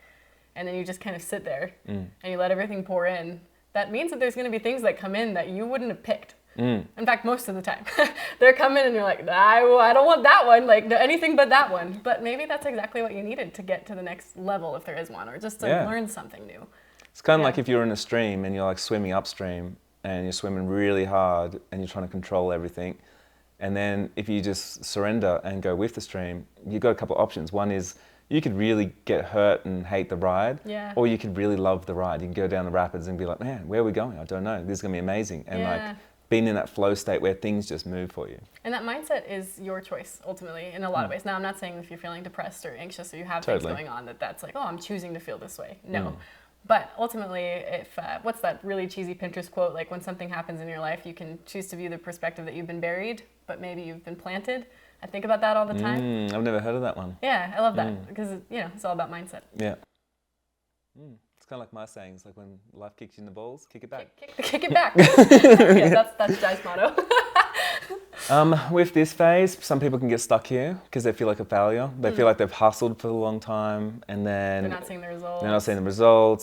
and then you just kind of sit there, and you let everything pour in, that means that there's going to be things that come in that you wouldn't have picked. In fact, most of the time. They're coming and you're like, I don't want that one, like anything but that one. But maybe that's exactly what you needed to get to the next level, if there is one, or just to learn something new. It's kind of like if you're in a stream and you're like swimming upstream, and you're swimming really hard and you're trying to control everything. And then if you just surrender and go with the stream, you've got a couple of options. One is you could really get hurt and hate the ride, or you could really love the ride. You can go down the rapids and be like, man, where are we going? I don't know. This is going to be amazing. And like being in that flow state where things just move for you. And that mindset is your choice, ultimately, in a lot of ways. Now, I'm not saying if you're feeling depressed or anxious or you have things going on that's like, oh, I'm choosing to feel this way. No. But ultimately, if what's that really cheesy Pinterest quote? Like when something happens in your life, you can choose to view the perspective that you've been buried, but maybe you've been planted. I think about that all the time. I've never heard of that one. Yeah, I love that because it's all about mindset. Yeah. It's kind of like my sayings, like when life kicks you in the balls, kick it back. Kick it back. That's Jai's motto. With this phase, some people can get stuck here because they feel like a failure. They feel like they've hustled for a long time, and then they're not seeing the results.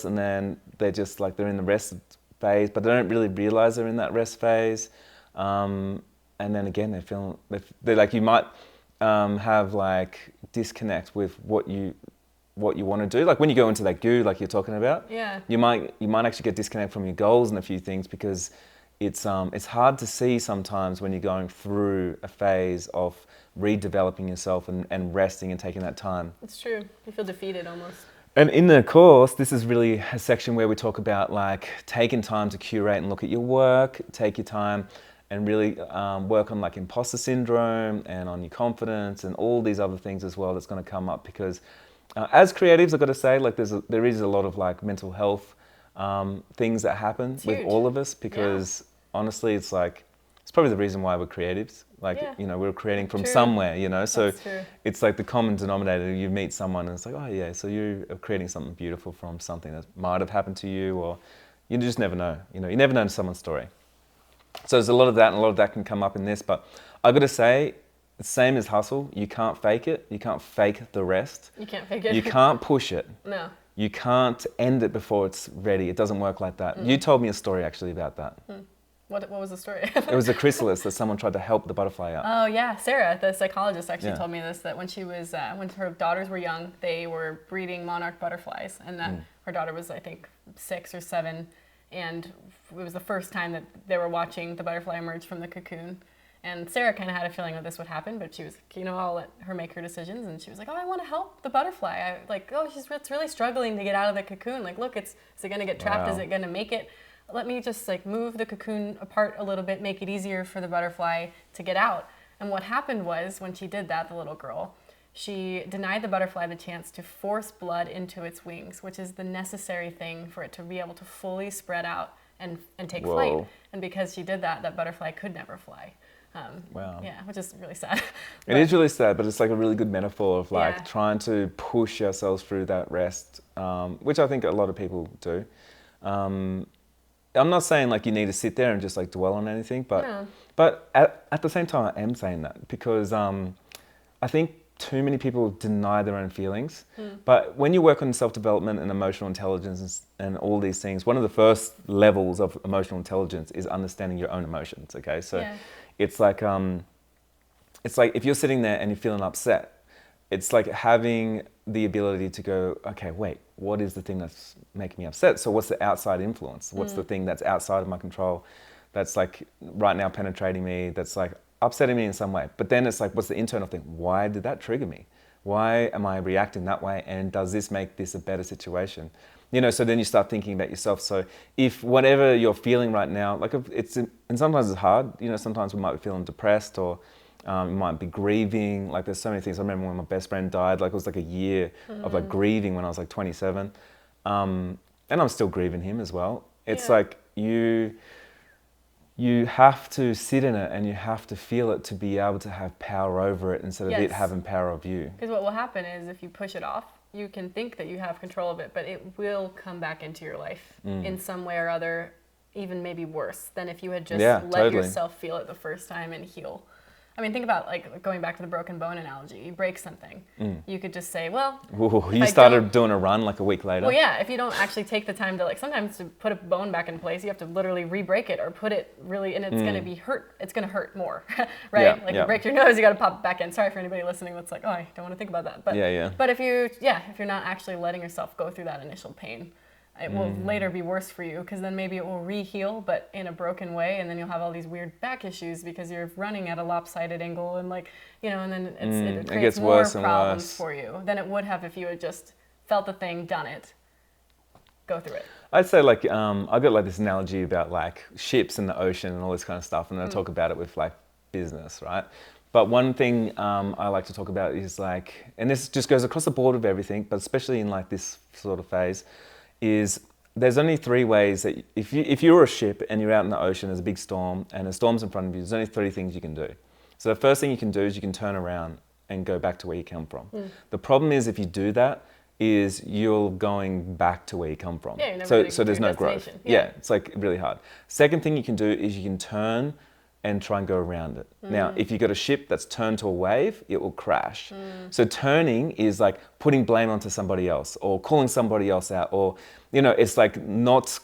And then they're just like they're in the rest phase, but they don't really realize they're in that rest phase. and then again they're like, you might have like disconnect with what you want to do. Like when you go into that goo, like you're talking about, you might actually get disconnect from your goals and a few things, because it's hard to see sometimes when you're going through a phase of redeveloping yourself and resting and taking that time. It's true. You feel defeated almost. And in the course, this is really a section where we talk about like taking time to curate and look at your work, take your time and really work on like imposter syndrome and on your confidence and all these other things as well that's going to come up, because as creatives, I've got to say, like there is a lot of like mental health things that happen with all of us, because honestly, it's like, it's probably the reason why we're creatives. Like, you know, we're creating from somewhere, you know, so it's like the common denominator. You meet someone and it's like, oh yeah, so you're creating something beautiful from something that might have happened to you, or you just never know, you know, you never know someone's story. So there's a lot of that, and a lot of that can come up in this, but I've got to say, the same as hustle, you can't fake it. You can't fake the rest. You can't fake it. You can't push it. No. You can't end it before it's ready. It doesn't work like that. You told me a story actually about that. What was the story? It was a chrysalis that someone tried to help the butterfly out. Oh yeah, Sarah, the psychologist, actually told me this, that when she was, when her daughters were young, they were breeding monarch butterflies, and that her daughter was, I think, 6 or 7, and it was the first time that they were watching the butterfly emerge from the cocoon. And Sarah kind of had a feeling that this would happen, but she was, you know, I'll let her make her decisions. And she was like, oh, I want to help the butterfly. It's really struggling to get out of the cocoon. Like, look, is it going to get trapped? Is it going to make it? Let me just like move the cocoon apart a little bit, make it easier for the butterfly to get out. And what happened was, when she did that, the little girl, she denied the butterfly the chance to force blood into its wings, which is the necessary thing for it to be able to fully spread out and take flight. And because she did that, that butterfly could never fly. Yeah, which is really sad. It is really sad, but it's like a really good metaphor of like trying to push ourselves through that rest, which I think a lot of people do. I'm not saying like you need to sit there and just like dwell on anything, but at the same time, I am saying that because I think too many people deny their own feelings. But when you work on self-development and emotional intelligence and all these things, one of the first levels of emotional intelligence is understanding your own emotions. Okay, so it's like if you're sitting there and you're feeling upset, it's like having the ability to go, okay, wait, what is the thing that's making me upset? So what's the outside influence? What's the thing that's outside of my control, that's like right now penetrating me, that's like upsetting me in some way? But then it's like, what's the internal thing? Why did that trigger me? Why am I reacting that way? And does this make this a better situation? You know, so then you start thinking about yourself. So if whatever you're feeling right now, like and sometimes it's hard, you know, sometimes we might be feeling depressed, or you might be grieving. Like there's so many things. I remember when my best friend died, like it was like a year of like grieving when I was like 27. And I'm still grieving him as well. It's like you have to sit in it and you have to feel it to be able to have power over it instead of it having power of you. Because what will happen is if you push it off, you can think that you have control of it, but it will come back into your life in some way or other, even maybe worse than if you had just let yourself feel it the first time and heal. I mean, think about like going back to the broken bone analogy. You break something. You could just say, well... Ooh, you started doing a run like a week later? Well, yeah, if you don't actually take the time to like, sometimes to put a bone back in place, you have to literally re-break it or put it really, and it's going to be hurt. It's going to hurt more, right? You break your nose, you got to pop it back in. Sorry for anybody listening that's like, oh, I don't want to think about that. But, but if you're not actually letting yourself go through that initial pain, it will later be worse for you, because then maybe it will re-heal, but in a broken way, and then you'll have all these weird back issues because you're running at a lopsided angle, and like, you know, and then it creates more problems for you than it would have if you had just felt the thing, done it, go through it. I'd say like, I've got like this analogy about like ships in the ocean and all this kind of stuff, and I talk about it with like business, right? But one thing I like to talk about is like, and this just goes across the board of everything, but especially in like this sort of phase, is there's only 3 ways that if you're a ship and you're out in the ocean, there's a big storm and a storm's in front of you, there's only 3 things you can do. So the first thing you can do is you can turn around and go back to where you come from. The problem is if you do that, is you're going back to where you come from. So there's no growth. It's like really hard. Second thing you can do is you can turn and try and go around it. Now, if you've got a ship that's turned to a wave, it will crash. So turning is like putting blame onto somebody else or calling somebody else out, or, you know, it's like not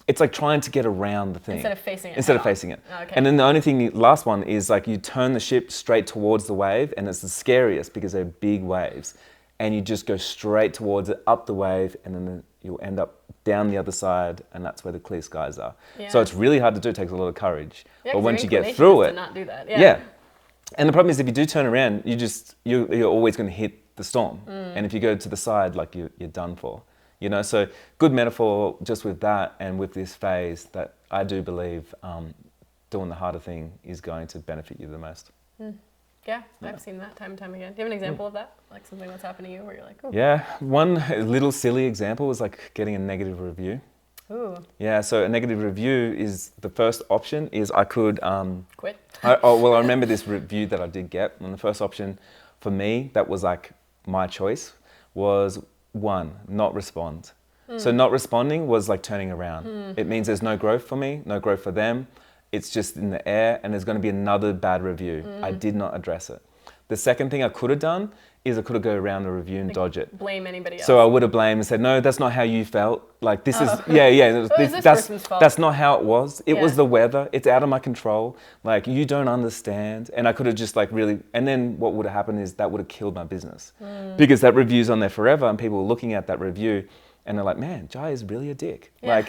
it's like trying to get around the thing. Instead of facing it. Instead of facing it. Oh, okay. And then the only thing, last one is like you turn the ship straight towards the wave, and it's the scariest because they're big waves. And you just go straight towards it, up the wave, and then you'll end up down the other side, and that's where the clear skies are. Yeah. So it's really hard to do, it takes a lot of courage. Yeah, but once you get inclination through is it, to not do that. yeah. And the problem is if you do turn around, you're always going to hit the storm. And if you go to the side, like you're done for. You know, so good metaphor just with that and with this phase that I do believe doing the harder thing is going to benefit you the most. Yeah, I've seen that time and time again. Do you have an example of that? Like something that's happened to you where you're like, oh. Yeah, one little silly example was like getting a negative review. Ooh. Yeah, so a negative review is the first option is I could... Quit? I remember this review that I did get. And the first option for me, that was like my choice, was 1, not respond. So not responding was like turning around. It means there's no growth for me, no growth for them. It's just in the air and there's going to be another bad review. I did not address it. The second thing I could have done is I could have go around the review and like dodge it. Blame anybody else. So I would have blamed and said, no, that's not how you felt. Like this is, this person's fault. that's not how it was. It was Yeah. the weather. It's out of my control. Like you don't understand. And I could have just like really, and then what would have happened is that would have killed my business because that review's on there forever and people were looking at that review and they're like, man, Jai is really a dick. Yeah.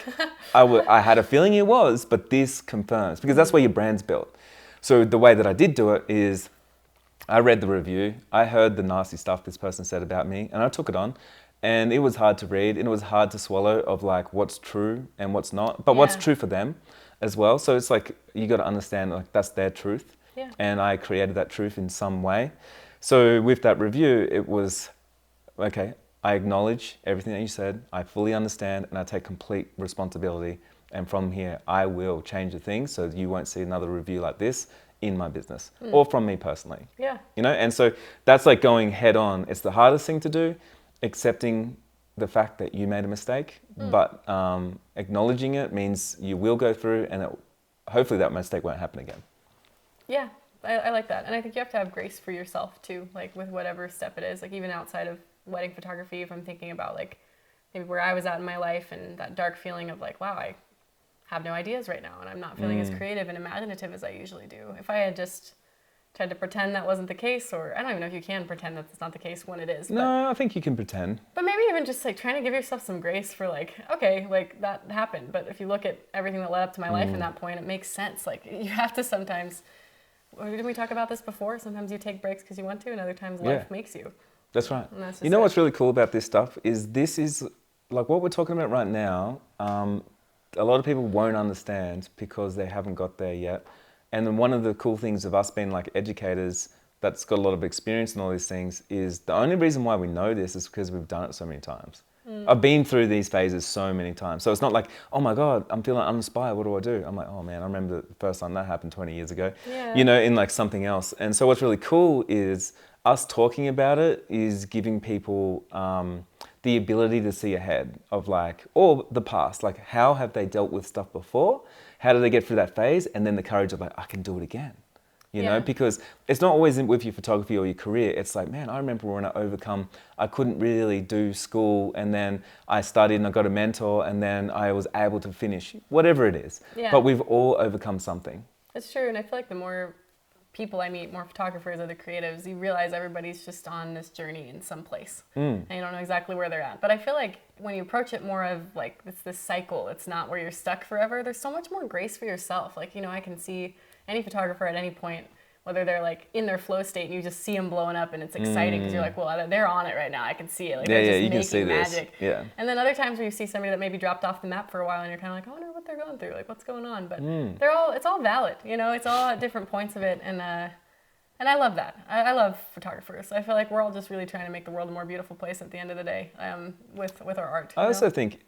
Like I had a feeling he was, but this confirms because that's where your brand's built. So the way that I did do it is I read the review, I heard the nasty stuff this person said about me, and I took it on. And it was hard to read, and it was hard to swallow of like what's true and what's not, but what's true for them as well. So it's like, you got to understand like that's their truth. Yeah. And I created that truth in some way. So with that review, it was, okay, I acknowledge everything that you said, I fully understand, and I take complete responsibility. And from here, I will change the things so you won't see another review like this in my business or from me personally. Yeah. You know, and so that's like going head on. It's the hardest thing to do, accepting the fact that you made a mistake, but acknowledging it means you will go through and hopefully that mistake won't happen again. Yeah, I like that. And I think you have to have grace for yourself too, like with whatever step it is, like even outside of wedding photography, if I'm thinking about like maybe where I was at in my life and that dark feeling of like, wow, I have no ideas right now and I'm not feeling as creative and imaginative as I usually do. If I had just tried to pretend that wasn't the case, or I don't even know if you can pretend that it's not the case when it is. No, I think you can pretend. But maybe even just like trying to give yourself some grace for like, okay, like that happened. But if you look at everything that led up to my life in that point, it makes sense. Like you have to sometimes, or didn't we talk about this before? Sometimes you take breaks because you want to, and other times life makes you. That's right. That's You know what's really cool about this stuff is this is like what we're talking about right now. A lot of people won't understand because they haven't got there yet. And then one of the cool things of us being like educators that's got a lot of experience in all these things is the only reason why we know this is because we've done it so many times. I've been through these phases so many times. So it's not like, oh my God, I'm feeling uninspired. What do? I'm like, oh man, I remember the first time that happened 20 years ago, you know, in like something else. And so what's really cool is us talking about it is giving people the ability to see ahead of like, or the past, like how have they dealt with stuff before? How do they get through that phase? And then the courage of like, I can do it again. You know, because it's not always with your photography or your career. It's like, man, I remember when I couldn't really do school and then I studied and I got a mentor and then I was able to finish, whatever it is. Yeah. But we've all overcome something. It's true. And I feel like the more people I meet, more photographers, other creatives, you realize everybody's just on this journey in some place. And you don't know exactly where they're at. But I feel like when you approach it more of like, it's this cycle, it's not where you're stuck forever. There's so much more grace for yourself. Like, you know, I can see any photographer at any point, whether they're like in their flow state and you just see them blowing up and it's exciting because you're like, well, they're on it right now. I can see it. Like they're just you can making see magic. this. Yeah. And then other times where you see somebody that maybe dropped off the map for a while and you're kind of like, I wonder what they're going through. Like what's going on? But it's all valid. You know, it's all at different points of it. And I love that. I love photographers. I feel like we're all just really trying to make the world a more beautiful place at the end of the day with our art. I also think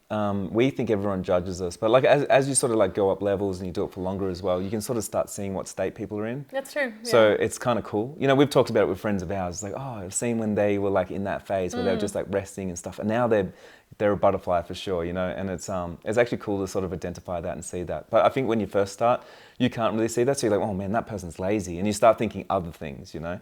we think everyone judges us, but like as you sort of like go up levels and you do it for longer as well, you can sort of start seeing what state people are in. That's true. Yeah. So it's kind of cool. You know, we've talked about it with friends of ours. It's like, oh, I've seen when they were like in that phase where they were just like resting and stuff, and now they're a butterfly for sure. You know, and it's actually cool to sort of identify that and see that. But I think when you first start, you can't really see that. So you're like, oh man, that person's lazy, and you start thinking other things. You know.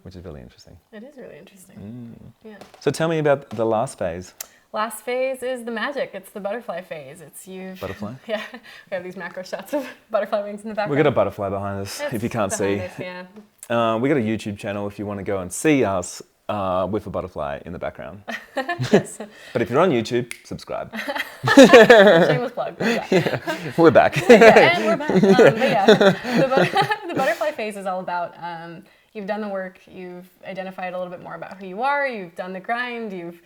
Which is really interesting. It is really interesting. Yeah. So tell me about the last phase. Last phase is the magic. It's the butterfly phase. It's Butterfly? Yeah, we have these macro shots of butterfly wings in the background. We got a butterfly behind us, if you can't see. Us, yeah. We got a YouTube channel if you want to go and see us with a butterfly in the background. Yes. But if you're on YouTube, subscribe. Shameless plug. Yeah. We're back. Yeah, and we're back. But yeah, the butterfly phase is all about you've done the work, you've identified a little bit more about who you are, you've done the grind, you've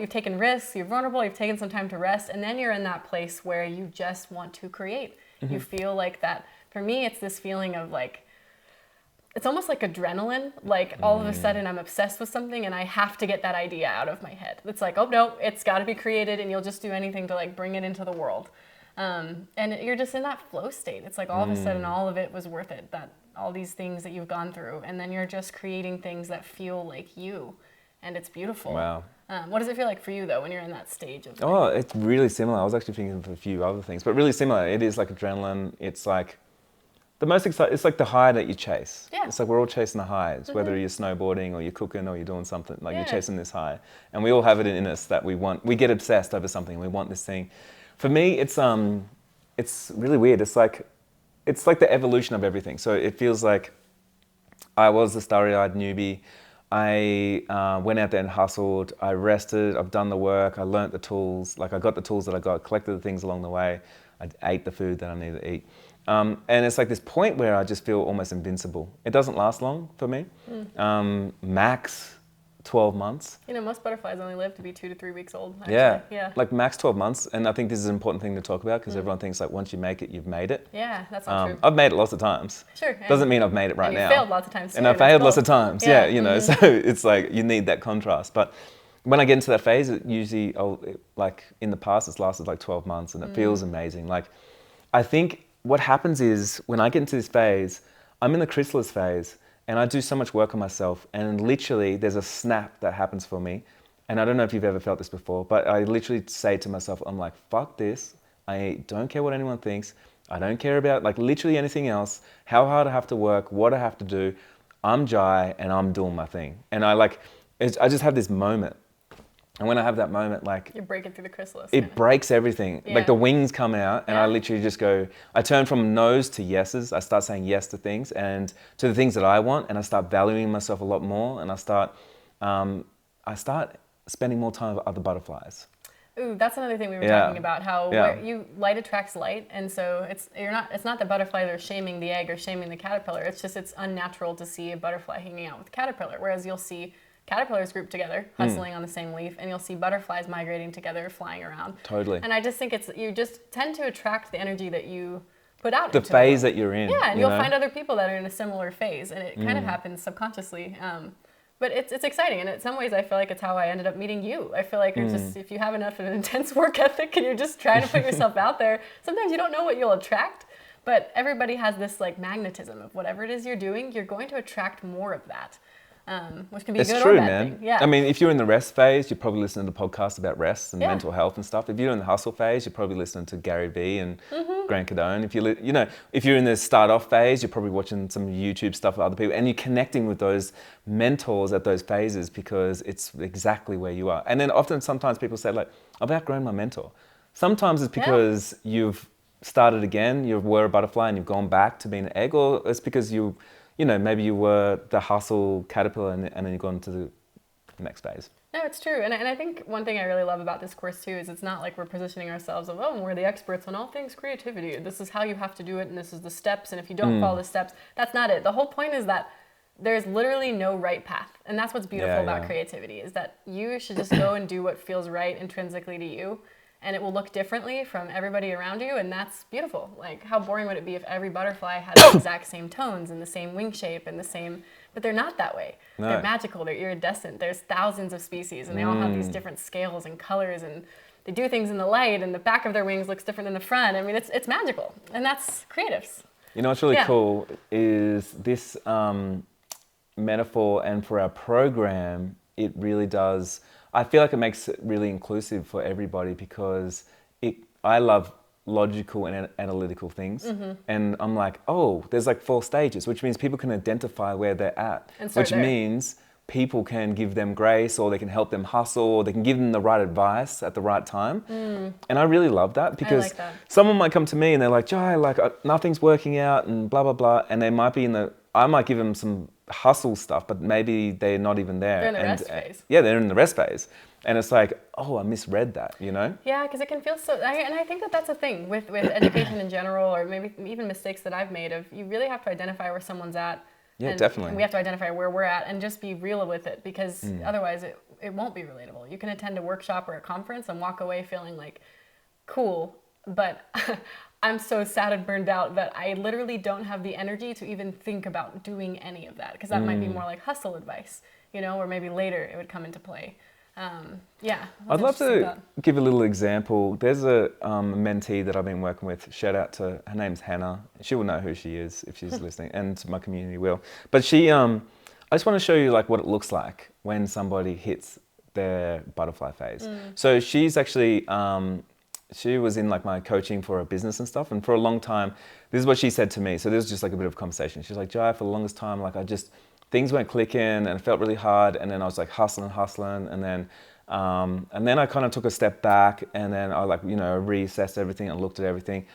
taken risks, you're vulnerable, you've taken some time to rest, and then you're in that place where you just want to create. You feel like that. For me, it's this feeling of like, it's almost like adrenaline. Like all of a sudden I'm obsessed with something and I have to get that idea out of my head. It's like, oh no, it's got to be created, and you'll just do anything to like bring it into the world. And you're just in that flow state. It's like all of a sudden all of it was worth it, that all these things that you've gone through, and then you're just creating things that feel like you, and it's beautiful. Wow. What does it feel like for you though when you're in that stage of? Oh, it's really similar. I was actually thinking of a few other things, but really similar. It is like adrenaline. It's like the most exciting. It's like the high that you chase. Yeah. It's like we're all chasing the highs, whether you're snowboarding or you're cooking or you're doing something. Like you're chasing this high, and we all have it in us that we want. We get obsessed over something. We want this thing. For me, it's really weird. It's like the evolution of everything. So it feels like I was the starry-eyed newbie. I went out there and hustled. I rested. I've done the work. I learnt the tools. Like I got the tools that I got, collected the things along the way. I ate the food that I needed to eat. And it's like this point where I just feel almost invincible. It doesn't last long for me. Max 12 months. You know, most butterflies only live to be 2 to 3 weeks old. Actually. Yeah, like max 12 months. And I think this is an important thing to talk about because everyone thinks like once you make it, you've made it. Yeah, that's not true. I've made it lots of times. Sure. Doesn't mean I've made it right and now. You failed lots of times too. And I failed lots of times. Yeah, you know, so it's like you need that contrast. But when I get into that phase, it usually, like in the past, it's lasted like 12 months and it feels amazing. Like I think what happens is when I get into this phase, I'm in the chrysalis phase. And I do so much work on myself, and literally there's a snap that happens for me. And I don't know if you've ever felt this before, but I literally say to myself, I'm like, fuck this. I don't care what anyone thinks. I don't care about like literally anything else, how hard I have to work, what I have to do. I'm Jai and I'm doing my thing. And I just have this moment. And when I have that moment, like... You're breaking through the chrysalis. It breaks everything. Yeah. Like the wings come out and I literally just go... I turn from no's to yeses. I start saying yes to things and to the things that I want, and I start valuing myself a lot more, and I start spending more time with other butterflies. Ooh, that's another thing we were talking about, how light attracts light, and so it's not the butterfly that's shaming the egg or shaming the caterpillar. It's just it's unnatural to see a butterfly hanging out with a caterpillar, whereas you'll see caterpillars grouped together, hustling on the same leaf, and you'll see butterflies migrating together, flying around. Totally. And I just think you just tend to attract the energy that you put out. The phase that you're in. Yeah, and you'll find other people that are in a similar phase, and it kind of happens subconsciously. But it's exciting, and in some ways I feel like it's how I ended up meeting you. I feel like it's just, if you have enough of an intense work ethic and you're just trying to put yourself out there, sometimes you don't know what you'll attract, but everybody has this like magnetism of whatever it is you're doing, you're going to attract more of that. Which can be good or bad thing. Yeah. I mean, if you're in the rest phase, you're probably listening to podcasts about rest and mental health and stuff. If you're in the hustle phase, you're probably listening to Gary Vee and Grant Cardone. If you're in the start off phase, you're probably watching some YouTube stuff with other people, and you're connecting with those mentors at those phases because it's exactly where you are. And then sometimes people say like, I've outgrown my mentor. Sometimes it's because you've started again, you were a butterfly and you've gone back to being an egg, or it's because maybe you were the hustle caterpillar and then you've gone to the next phase. No, it's true. And I think one thing I really love about this course too is it's not like we're positioning ourselves of, we're the experts on all things creativity. This is how you have to do it and this is the steps. And if you don't follow the steps, that's not it. The whole point is that there's literally no right path. And that's what's beautiful about creativity is that you should just go and do what feels right intrinsically to you. And it will look differently from everybody around you, and that's beautiful. Like, how boring would it be if every butterfly had the exact same tones and the same wing shape and the same... But they're not that way. No. They're magical, they're iridescent. There's thousands of species, and they all have these different scales and colors, and they do things in the light, and the back of their wings looks different than the front. I mean, it's magical, and that's creatives. You know what's really cool is this metaphor, and for our program, it really does... I feel like it makes it really inclusive for everybody because I love logical and analytical things. And I'm like, there's like 4 stages, which means people can identify where they're at, which means people can give them grace, or they can help them hustle, or they can give them the right advice at the right time. And I really love that, because like that. someone might come to me and they're like, Jai, like nothing's working out and blah, blah, blah. And they might be I might give them some hustle stuff, but maybe they're not even there. They're in the rest phase. Yeah, they're in the rest phase. And it's like, oh, I misread that, you know? Yeah, because it can feel so, and I think that that's a thing with education in general, or maybe even mistakes that I've made, of you really have to identify where someone's at. Yeah, and, definitely. And we have to identify where we're at and just be real with it, because otherwise it won't be relatable. You can attend a workshop or a conference and walk away feeling like, cool, but I'm so sad and burned out that I literally don't have the energy to even think about doing any of that, because that might be more like hustle advice, you know, or maybe later it would come into play. Yeah. I'd love to give a little example. There's a mentee that I've been working with. Shout out to, her name's Hannah. She will know who she is if she's listening, and my community will. But she, I just want to show you like what it looks like when somebody hits their butterfly phase. So she's actually, she was in like my coaching for a business and stuff. And for a long time, this is what she said to me. So this was just like a bit of conversation. She's like, Jai, for the longest time, like things weren't clicking and it felt really hard. And then I was like hustling. And then I kind of took a step back, and then I like, you know, reassessed everything and looked at everything.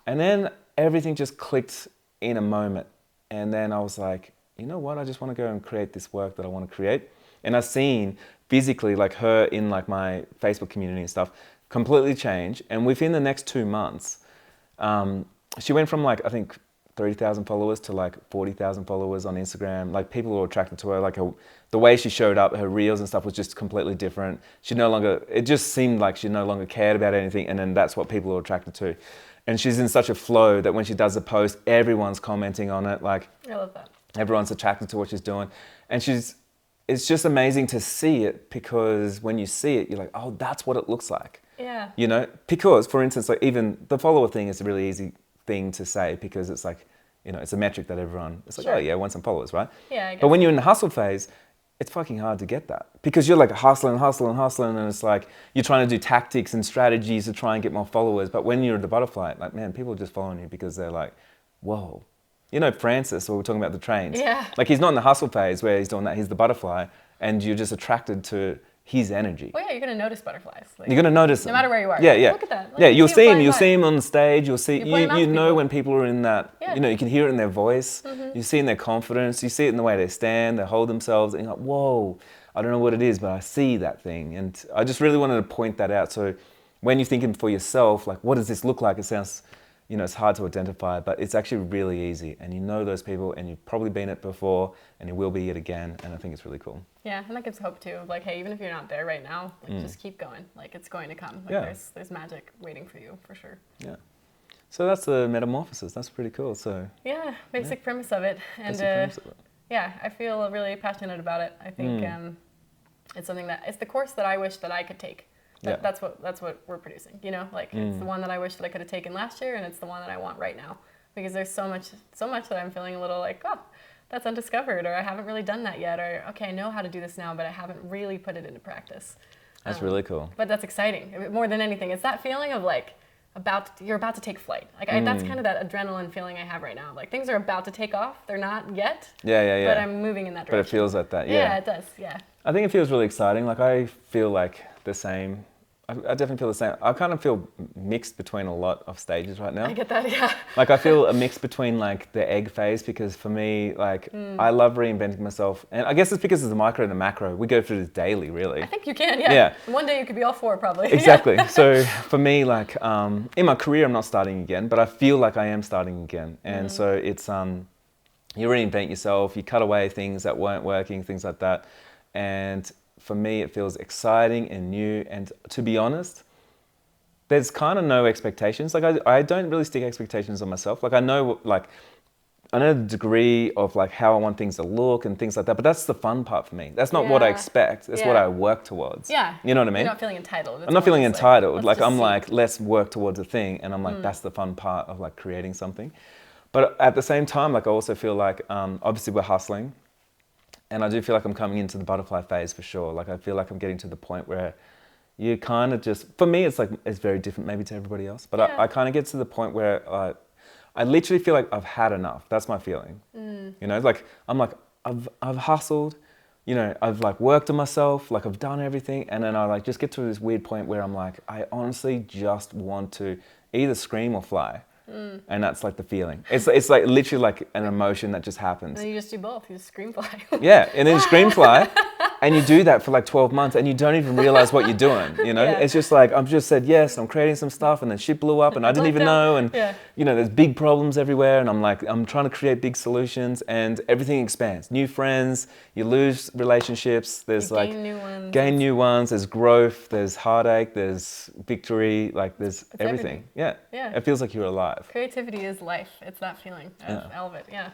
And then everything just clicked in a moment. And then I was like, you know what? I just want to go and create this work that I want to create. And I've seen physically like her in like my Facebook community and stuff completely change. And within the next 2 months, she went from like, I think 30,000 followers to like 40,000 followers on Instagram. Like people were attracted to her. Like the way she showed up, her reels and stuff was just completely different. It just seemed like she no longer cared about anything. And then that's what people were attracted to. And she's in such a flow that when she does a post, everyone's commenting on it. Like, I love that. Everyone's attracted to what she's doing. And it's just amazing to see it, because when you see it, you're like, oh, that's what it looks like. Yeah. You know, because for instance, like even the follower thing is a really easy thing to say, because it's like, you know, it's a metric that it's like, oh yeah, I want some followers, right? Yeah, I guess. But when you're in the hustle phase, it's fucking hard to get that, because you're like hustling, and it's like you're trying to do tactics and strategies to try and get more followers. But when you're the butterfly, like, man, people are just following you because they're like, whoa. You know, Francis, or we're talking about the trains. Yeah. Like he's not in the hustle phase where he's doing that, he's the butterfly, and you're just attracted to his energy. Well, yeah, you're going to notice butterflies. Like, you're going to notice them. No matter where you are. Yeah, yeah. Look at that. Like, yeah, you'll see him. You'll by. see him on stage. You'll see, you know people. when people are in that, Yeah. you know, you can hear it in their voice. You see it in their confidence. You see it in the way they stand, they hold themselves. And you're like, whoa, I don't know what it is, but I see that thing. And I just really wanted to point that out. So when you're thinking for yourself, like, what does this look like? It sounds, you know, it's hard to identify, but it's actually really easy. And you know those people, and you've probably been it before, and you will be it again. And I think it's really cool. Yeah, and that gives hope too. Of like, hey, even if you're not there right now, like, just keep going. Like, it's going to come. Like, there's magic waiting for you, for sure. Yeah. So that's the Metamorphosis. That's pretty cool. So yeah, basic premise of it. And yeah, I feel really passionate about it. I think it's something it's the course that I wish that I could take. That's what we're producing, you know, like it's the one that I wish that I could have taken last year, and it's the one that I want right now, because there's so much that I'm feeling a little like, oh, that's undiscovered, or I haven't really done that yet, or okay, I know how to do this now, but I haven't really put it into practice. That's really cool. But that's exciting. More than anything, it's that feeling of like you're about to take flight. Like that's kind of that adrenaline feeling I have right now. Like things are about to take off. They're not yet. Yeah. But I'm moving in that direction. But it feels like that. Yeah, it does. Yeah. I think it feels really exciting. Like I feel like the same. I definitely feel the same. I kind of feel mixed between a lot of stages right now. I get that, yeah. Like I feel a mix between like the egg phase, because for me, like I love reinventing myself. And I guess it's because of the micro and the macro. We go through this daily, really. I think you can, yeah. One day you could be all four, probably. Exactly. So for me, like in my career, I'm not starting again, but I feel like I am starting again. And so it's, you reinvent yourself, you cut away things that weren't working, things like that. And for me, it feels exciting and new. And to be honest, there's kind of no expectations. Like I don't really stick expectations on myself. Like I know the degree of like how I want things to look and things like that, but that's the fun part for me. That's not what I expect. It's what I work towards. Yeah. You know what I mean? You're not feeling entitled. I'm not feeling entitled. Like I'm like, let's work towards a thing. And I'm like, that's the fun part of like creating something. But at the same time, like I also feel like, obviously we're hustling. And I do feel like I'm coming into the butterfly phase for sure. Like I feel like I'm getting to the point where you kind of just, for me, it's like, it's very different maybe to everybody else. But I kind of get to the point where I literally feel like I've had enough. That's my feeling. You know, like I'm like, I've hustled, you know, I've like worked on myself, like I've done everything, and then I like just get to this weird point where I'm like, I honestly just want to either scream or fly. And that's like the feeling. It's like literally like an emotion that just happens. And you just do both. You just scream fly. Yeah, and then you scream fly, and you do that for like 12 months, and you don't even realize what you're doing. You know, Yeah. it's just like I've just said yes, I'm creating some stuff, and then shit blew up, and I didn't even know, and you know, there's big problems everywhere, and I'm like, I'm trying to create big solutions, and everything expands. New friends, you lose relationships. There's You like gain new ones. There's growth. There's heartache. There's victory. Like there's everything. Yeah. Yeah. It feels like you're alive. Creativity is life. It's that feeling. I love it. Yeah.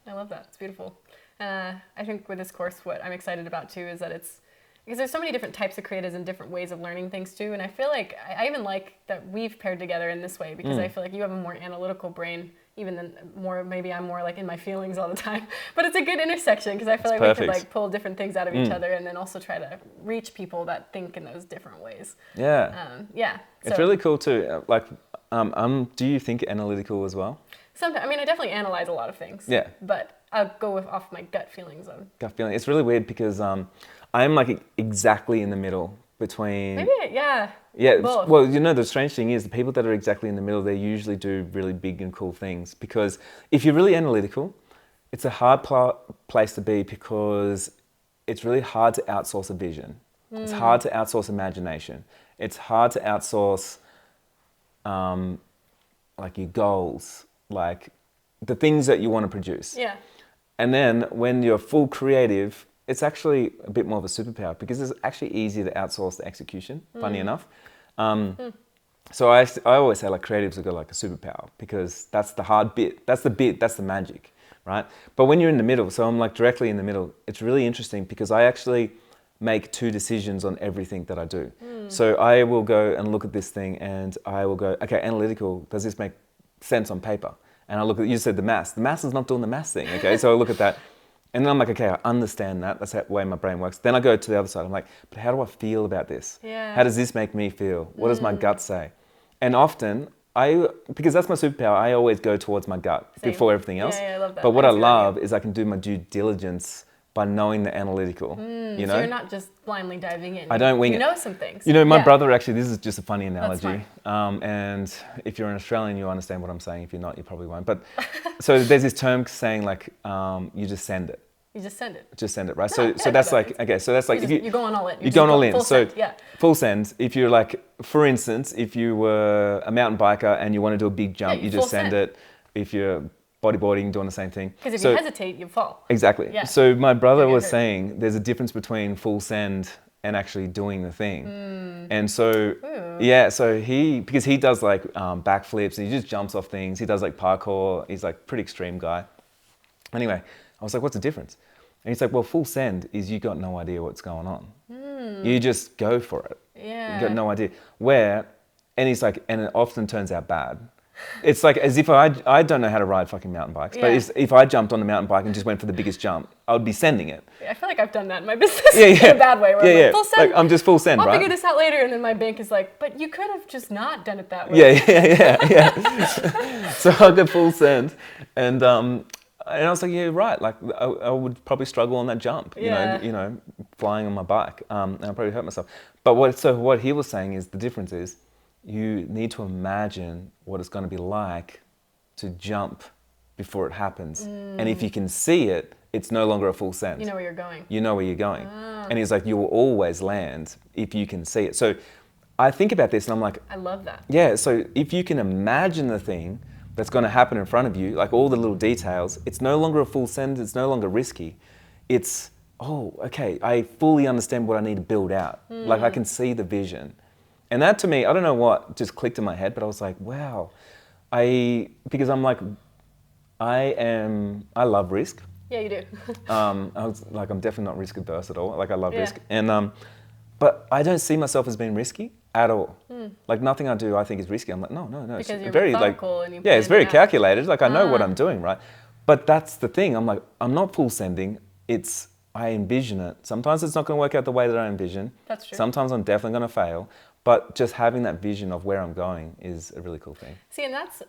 I love that. It's beautiful. I think with this course, what I'm excited about too is that it's, because there's so many different types of creatives and different ways of learning things too. And I feel like, I even like that we've paired together in this way, because I feel like you have a more analytical brain, even than maybe I'm more like in my feelings all the time. But it's a good intersection, because I feel like we could like pull different things out of each other, and then also try to reach people that think in those different ways. Yeah. It's really cool too. Like, do you think analytical as well? Sometimes, I mean, I definitely analyze a lot of things. Yeah. But I'll go off my gut feelings on. Gut feeling. It's really weird because I'm like exactly in the middle between. Maybe, yeah. Yeah. Both. Well, you know, the strange thing is the people that are exactly in the middle, they usually do really big and cool things, because if you're really analytical, it's a hard place to be, because it's really hard to outsource a vision. It's hard to outsource imagination. It's hard to outsource like your goals, like the things that you want to produce. Yeah. And then when you're full creative, it's actually a bit more of a superpower, because it's actually easier to outsource the execution, funny enough. So I always say like creatives have got like a superpower, because that's the hard bit, that's the magic, right? But when you're in the middle, so I'm like directly in the middle, it's really interesting, because I actually make two decisions on everything that I do. So I will go and look at this thing, and I will go, okay, analytical, does this make sense on paper? And I look at, you said the maths. The maths is not doing the maths thing, okay? So I look at that, and then I'm like, okay, I understand that. That's the way my brain works. Then I go to the other side. I'm like, but how do I feel about this? Yeah. How does this make me feel? What does my gut say? And often, because that's my superpower, I always go towards my gut before everything else. Yeah, I love that. But what I love is I can do my due diligence by knowing the analytical, you know? So you're not just blindly diving in. I don't wing it. You know some things. You know, my brother actually, this is just a funny analogy. That's And if you're an Australian, you'll understand what I'm saying. If you're not, you probably won't. But so there's this term saying like, you just send it. You just send it. Just send it, right? So that's like, okay, so that's like, you're going all in. You're going all in. So yeah. Full send. If you're like, for instance, if you were a mountain biker and you want to do a big jump, you just send it. If you're bodyboarding, doing the same thing. Because if you hesitate, you fall. Exactly. Yeah. So my brother was saying there's a difference between full send and actually doing the thing. And so, yeah, so because he does like backflips, and he just jumps off things. He does like parkour. He's like pretty extreme guy. Anyway, I was like, what's the difference? And he's like, well, full send is you got no idea what's going on. You just go for it. Yeah. You got no idea. And he's like, and it often turns out bad. It's like as if I don't know how to ride fucking mountain bikes, but if I jumped on a mountain bike and just went for the biggest jump, I would be sending it. I feel like I've done that in my business in a bad way. Where I'm like, full send. Like, I'm just full send, I'll right? figure this out later, and then my bank is like, but you could have just not done it that way. Yeah. So I go full send, and I was like, yeah, right. Like I would probably struggle on that jump, you know, flying on my bike, and I'd probably hurt myself. But what he was saying is the difference is you need to imagine what it's going to be like to jump before it happens. And if you can see it, it's no longer a full send. You know where you're going. You know where you're going. And he's like, you will always land if you can see it. So I think about this and I'm like, I love that. Yeah, so if you can imagine the thing that's going to happen in front of you, like all the little details, it's no longer a full send, it's no longer risky. It's, oh, okay, I fully understand what I need to build out. Like I can see the vision. And that to me, I don't know what just clicked in my head, but I was like, wow. Because I'm like, I love risk. Yeah, you do. I'm definitely not risk adverse at all. Like I love risk. And, but I don't see myself as being risky at all. Like nothing I do I think is risky. I'm like, no. Because it's you're very methodical and you it's very plan it out. calculated. Like I know what I'm doing, right? But that's the thing. I'm like, I'm not full sending. I envision it. Sometimes it's not going to work out the way that I envision. That's true. Sometimes I'm definitely going to fail. But just having that vision of where I'm going is a really cool thing. See, and that's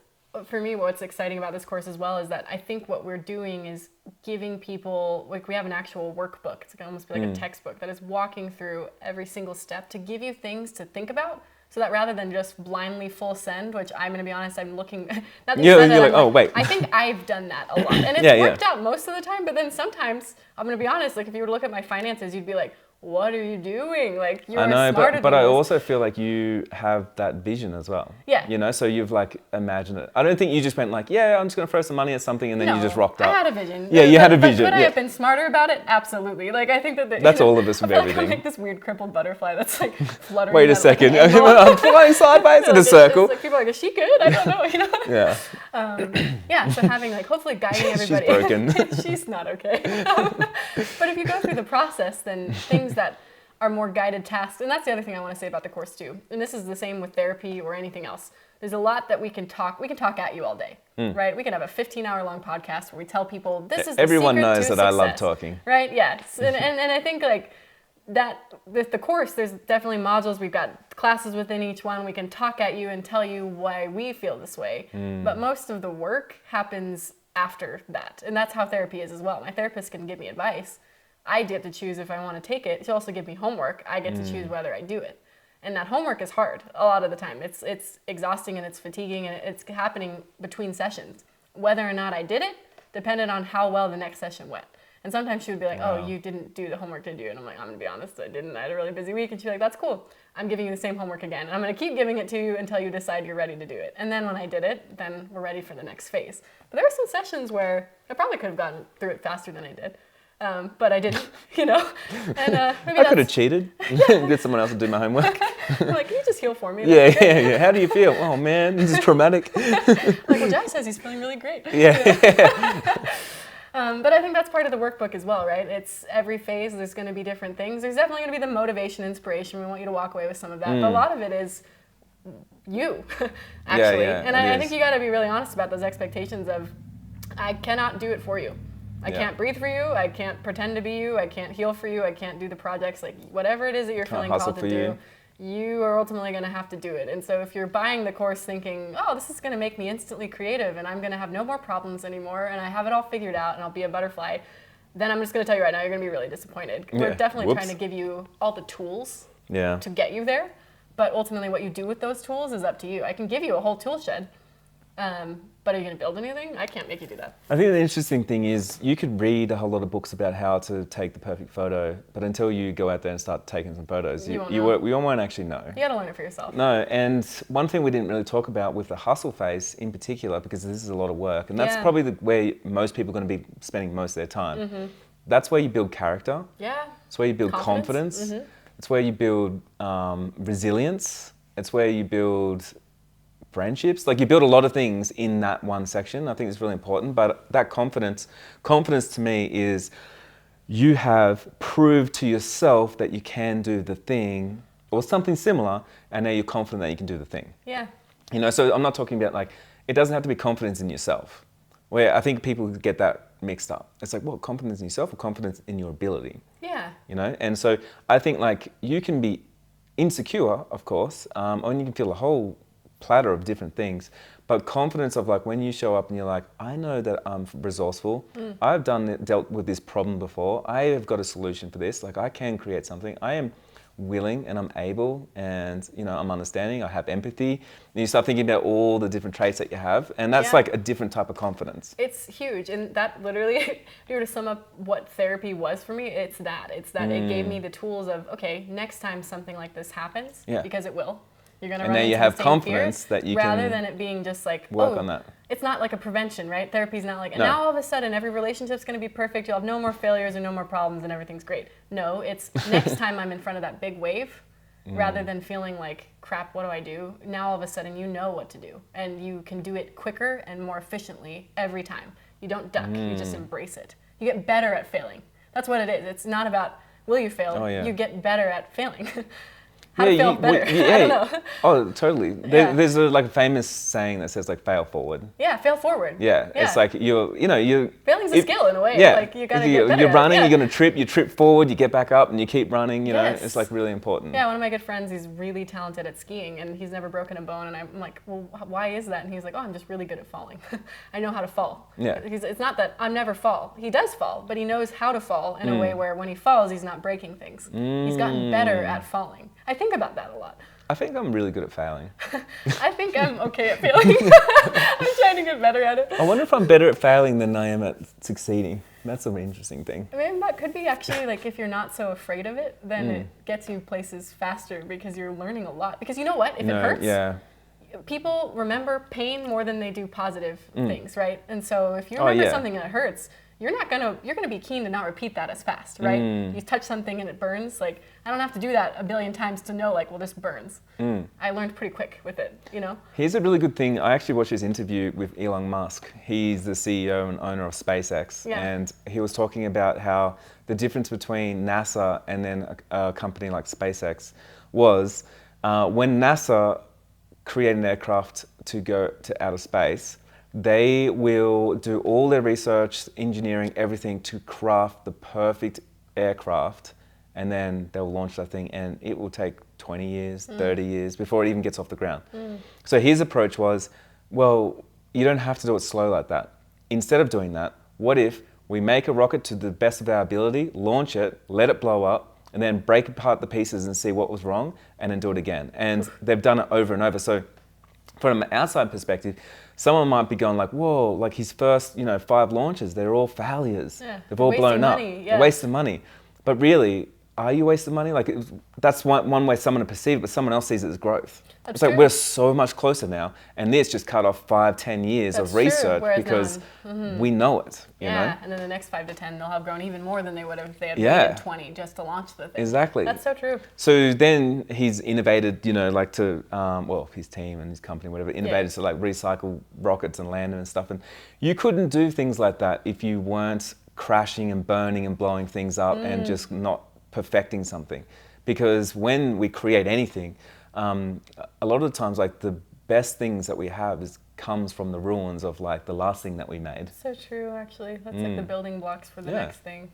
for me, what's exciting about this course as well is that I think what we're doing is giving people, like we have an actual workbook. It's almost like a textbook that is walking through every single step to give you things to think about. So that rather than just blindly full send, which I'm going to be honest, I'm looking, you're like, oh, wait. I think I've done that a lot. And it's worked out most of the time, but then sometimes, I'm going to be honest, like if you were to look at my finances, you'd be like, what are you doing? Like you're smarter than this. But I also feel like you have that vision as well. Yeah. You know, so you've like imagined it. I don't think you just went like, yeah, I'm just going to throw some money at something and then you just rocked up. I had a vision. Yeah, you had a vision. But I have been smarter about it? Absolutely. Like I think that that's all of us with everything. I'm like this weird crippled butterfly that's like fluttering. Wait a second. I'm flying sideways in a circle. Like people are like, is she good? I don't know, you know? Yeah. So having like hopefully guiding everybody. She's broken. She's not okay. But if you go through the process, then things that are more guided tasks. And that's the other thing I want to say about the course too. And this is the same with therapy or anything else. There's a lot that we can talk at you all day, right? We can have a 15-hour long podcast where we tell people this is the everyone secret knows to that success, I love talking. Right? Yes. And I think like that with the course, there's definitely modules. We've got classes within each one. We can talk at you and tell you why we feel this way. But most of the work happens after that. And that's how therapy is as well. My therapist can give me advice. I get to choose if I want to take it. She'll also give me homework. I get to choose whether I do it. And that homework is hard a lot of the time. It's exhausting and it's fatiguing and it's happening between sessions. Whether or not I did it depended on how well the next session went. And sometimes she would be like, oh, you didn't do the homework, did you? And I'm like, I'm going to be honest, I didn't. I had a really busy week. And she's like, that's cool. I'm giving you the same homework again. And I'm going to keep giving it to you until you decide you're ready to do it. And then when I did it, then we're ready for the next phase. But there were some sessions where I probably could have gotten through it faster than I did. But I didn't, you know. And maybe I could have cheated. Get someone else to do my homework. I'm like, can you just heal for me? Yeah. How do you feel? Oh man, this is traumatic. Like, well, Jack says he's feeling really great. Yeah. But I think that's part of the workbook as well, right? It's every phase. There's going to be different things. There's definitely going to be the motivation, inspiration. We want you to walk away with some of that. But a lot of it is you, actually. And I think you got to be really honest about those expectations of, I cannot do it for you. I can't breathe for you. I can't pretend to be you. I can't heal for you. I can't do the projects. Like whatever it is that you're feeling called to do, you are ultimately going to have to do it. And so if you're buying the course thinking, oh, this is going to make me instantly creative and I'm going to have no more problems anymore and I have it all figured out and I'll be a butterfly, then I'm just going to tell you right now, you're going to be really disappointed. We're definitely trying to give you all the tools to get you there. But ultimately what you do with those tools is up to you. I can give you a whole tool shed. But are you going to build anything? I can't make you do that. I think the interesting thing is you could read a whole lot of books about how to take the perfect photo, but until you go out there and start taking some photos, we won't actually know. You got to learn it for yourself. No, and one thing we didn't really talk about with the hustle phase in particular, because this is a lot of work, and that's probably where most people are going to be spending most of their time. That's where you build character. Yeah. It's where you build confidence. It's where you build resilience. It's where you build friendships. Like you build a lot of things in that one section. I think it's really important. But that confidence to me is you have proved to yourself that you can do the thing or something similar, and now you're confident that you can do the thing. Yeah. You know, so I'm not talking about like, it doesn't have to be confidence in yourself. Where I think people get that mixed up. It's like, well, confidence in yourself or confidence in your ability? Yeah. You know, and so I think like you can be insecure, of course, or you can feel a whole platter of different things, but confidence of like when you show up and you're like, I know that I'm resourceful. I've dealt with this problem before. I have got a solution for this. Like I can create something. I am willing and I'm able and you know I'm understanding. I have empathy. And you start thinking about all the different traits that you have, and that's like a different type of confidence. It's huge, and that literally, if you were to sum up what therapy was for me, it's that it gave me the tools of okay, next time something like this happens, because it will. You're gonna run into you have the same confidence fears, that you rather can than it being just like work on that. It's not like a prevention, right? Therapy's not like, and now all of a sudden every relationship's going to be perfect. You'll have no more failures or no more problems and everything's great. No, it's next time I'm in front of that big wave, rather than feeling like, crap, what do I do? Now all of a sudden you know what to do and you can do it quicker and more efficiently every time. You don't duck, you just embrace it. You get better at failing. That's what it is. It's not about will you fail, you get better at failing. how to fail better. I don't know. Oh, totally. There's like a famous saying that says like fail forward. Yeah, fail forward. Yeah. It's like you're failing's a skill in a way. Yeah. Like you gotta get better. You're running, you're gonna trip, you trip forward, you get back up and you keep running, you know. Yes. It's like really important. Yeah, one of my good friends, he's really talented at skiing and he's never broken a bone, and I'm like, well, why is that? And he's like, oh, I'm just really good at falling. I know how to fall. Yeah. It's not that I'm never fall. He does fall, but he knows how to fall in a way where when he falls, he's not breaking things. He's gotten better at falling. I think about that a lot. I think I'm really good at failing. I think I'm okay at failing. I'm trying to get better at it. I wonder if I'm better at failing than I am at succeeding. That's an interesting thing. I mean, that could be actually, like, if you're not so afraid of it, then it gets you places faster because you're learning a lot. Because you know what? If it hurts, people remember pain more than they do positive things, right? And so if you remember something that hurts, you're gonna be keen to not repeat that as fast, right? You touch something and it burns, like, I don't have to do that a billion times to know, like, well, this burns. I learned pretty quick with it, you know? Here's a really good thing. I actually watched his interview with Elon Musk. He's the CEO and owner of SpaceX. And he was talking about how the difference between NASA and then a company like SpaceX was when NASA create an aircraft to go to outer space, they will do all their research, engineering, everything to craft the perfect aircraft, and then they'll launch that thing, and it will take 20 years, 30 years before it even gets off the ground. So his approach was, well, you don't have to do it slow like that. Instead of doing that, what if we make a rocket to the best of our ability, launch it, let it blow up, and then break apart the pieces and see what was wrong, and then do it again. And they've done it over and over. So from an outside perspective, someone might be going like, whoa, like his first, 5 launches, they're all failures. They've all blown up. A waste of money. But really, are you wasting money? Like that's one way someone to perceive it, but someone else sees it as growth. It's like we're so much closer now, and this just cut off 5-10 years of research because we know it. You know? And then the next 5 to 10, they'll have grown even more than they would have if they had waited 20 just to launch the thing. Exactly. That's so true. So then he's innovated, like to, his team and his company, whatever, innovated to like recycle rockets and land them and stuff. And you couldn't do things like that if you weren't crashing and burning and blowing things up and just not perfecting something. Because when we create anything, a lot of the times, like the best things that we have comes from the ruins of like the last thing that we made. So true, actually. That's like the building blocks for the next thing.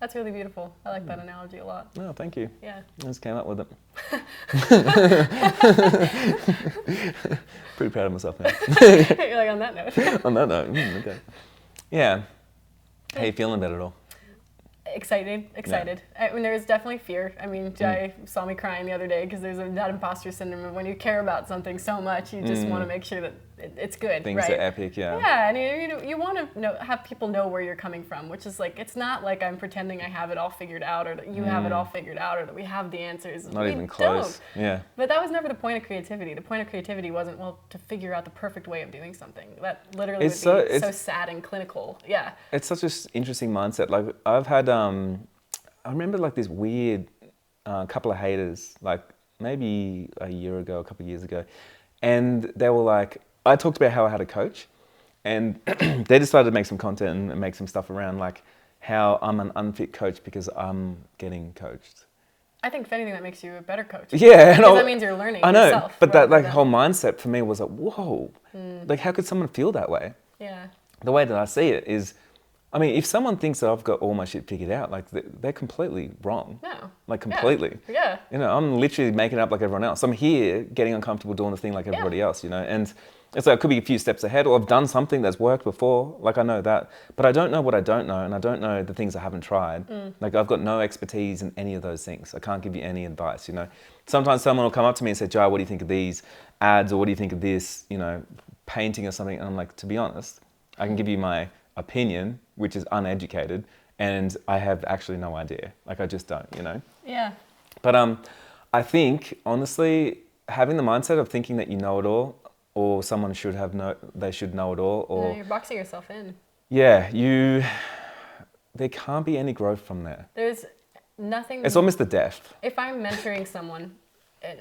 That's really beautiful. I like that analogy a lot. Oh, thank you. Yeah. I just came up with it. Pretty proud of myself now. You're like, on that note. On that note, okay. Yeah. How you feeling about it all? Excited. I mean, there's definitely fear. I mean, Jai saw me crying the other day because there's that imposter syndrome of when you care about something so much, you just want to make sure that it's good, Things right? are epic, Yeah, and you want to have people know where you're coming from, which is like, it's not like I'm pretending I have it all figured out or that you have it all figured out or that we have the answers. Not even close. Don't. Yeah. But that was never the point of creativity. The point of creativity wasn't, to figure out the perfect way of doing something. That literally would be so sad and clinical. Yeah. It's such an interesting mindset. Like I've had, I remember like this weird couple of haters, like maybe a couple of years ago, and they were like, I talked about how I had a coach, and they decided to make some content and make some stuff around like how I'm an unfit coach because I'm getting coached. I think if anything, that makes you a better coach. Yeah, because that means you're learning. I know, yourself, but that like whole mindset for me was like, whoa, like how could someone feel that way? Yeah. The way that I see it is, I mean, if someone thinks that I've got all my shit figured out, like they're completely wrong. No. Like completely. Yeah. I'm literally making it up like everyone else. I'm here getting uncomfortable doing the thing like everybody else, and it's like, it could be a few steps ahead, or I've done something that's worked before, like I know that, but I don't know what I don't know, and I don't know the things I haven't tried. Like I've got no expertise in any of those things. I can't give you any advice, Sometimes someone will come up to me and say, Jai, what do you think of these ads, or what do you think of this, painting or something? And I'm like, to be honest, I can give you my opinion, which is uneducated, and I have actually no idea. Like I just don't, Yeah. But I think, honestly, having the mindset of thinking that you know it all, or someone should they should know it all, or you're boxing yourself in. Yeah, there can't be any growth from there. There's nothing. It's almost the death. If I'm mentoring someone,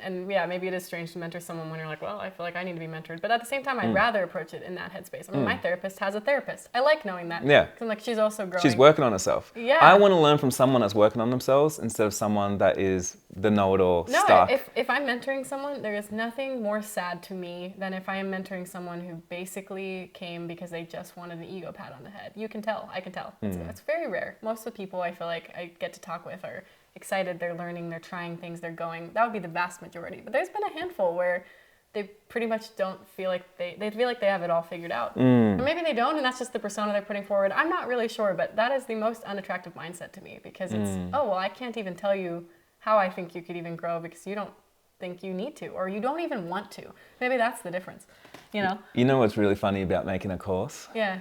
and yeah, maybe it is strange to mentor someone when you're like, well, I feel like I need to be mentored. But at the same time, I'd rather approach it in that headspace. I mean, my therapist has a therapist. I like knowing that. Yeah. 'Cause I'm like, she's also growing. She's working on herself. Yeah. I want to learn from someone that's working on themselves instead of someone that is the know-it-all, No, stuck. if I'm mentoring someone, there is nothing more sad to me than if I am mentoring someone who basically came because they just wanted an ego pat on the head. You can tell. I can tell. It's very rare. Most of the people I feel like I get to talk with are excited, they're learning, they're trying things, they're going. That would be the vast majority. But there's been a handful where they pretty much don't feel like they feel like they have it all figured out. Or maybe they don't, and that's just the persona they're putting forward. I'm not really sure, but that is the most unattractive mindset to me, because it's, oh, well, I can't even tell you how I think you could even grow because you don't think you need to, or you don't even want to. Maybe that's the difference, you know? You know what's really funny about making a course? Yeah.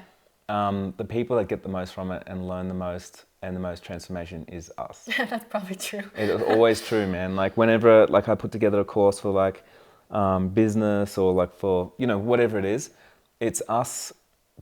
The people that get the most from it and learn the most and the most transformation is us. That's probably true. It's always true, man. Like whenever like I put together a course for like business or like for, you know, whatever it is, it's us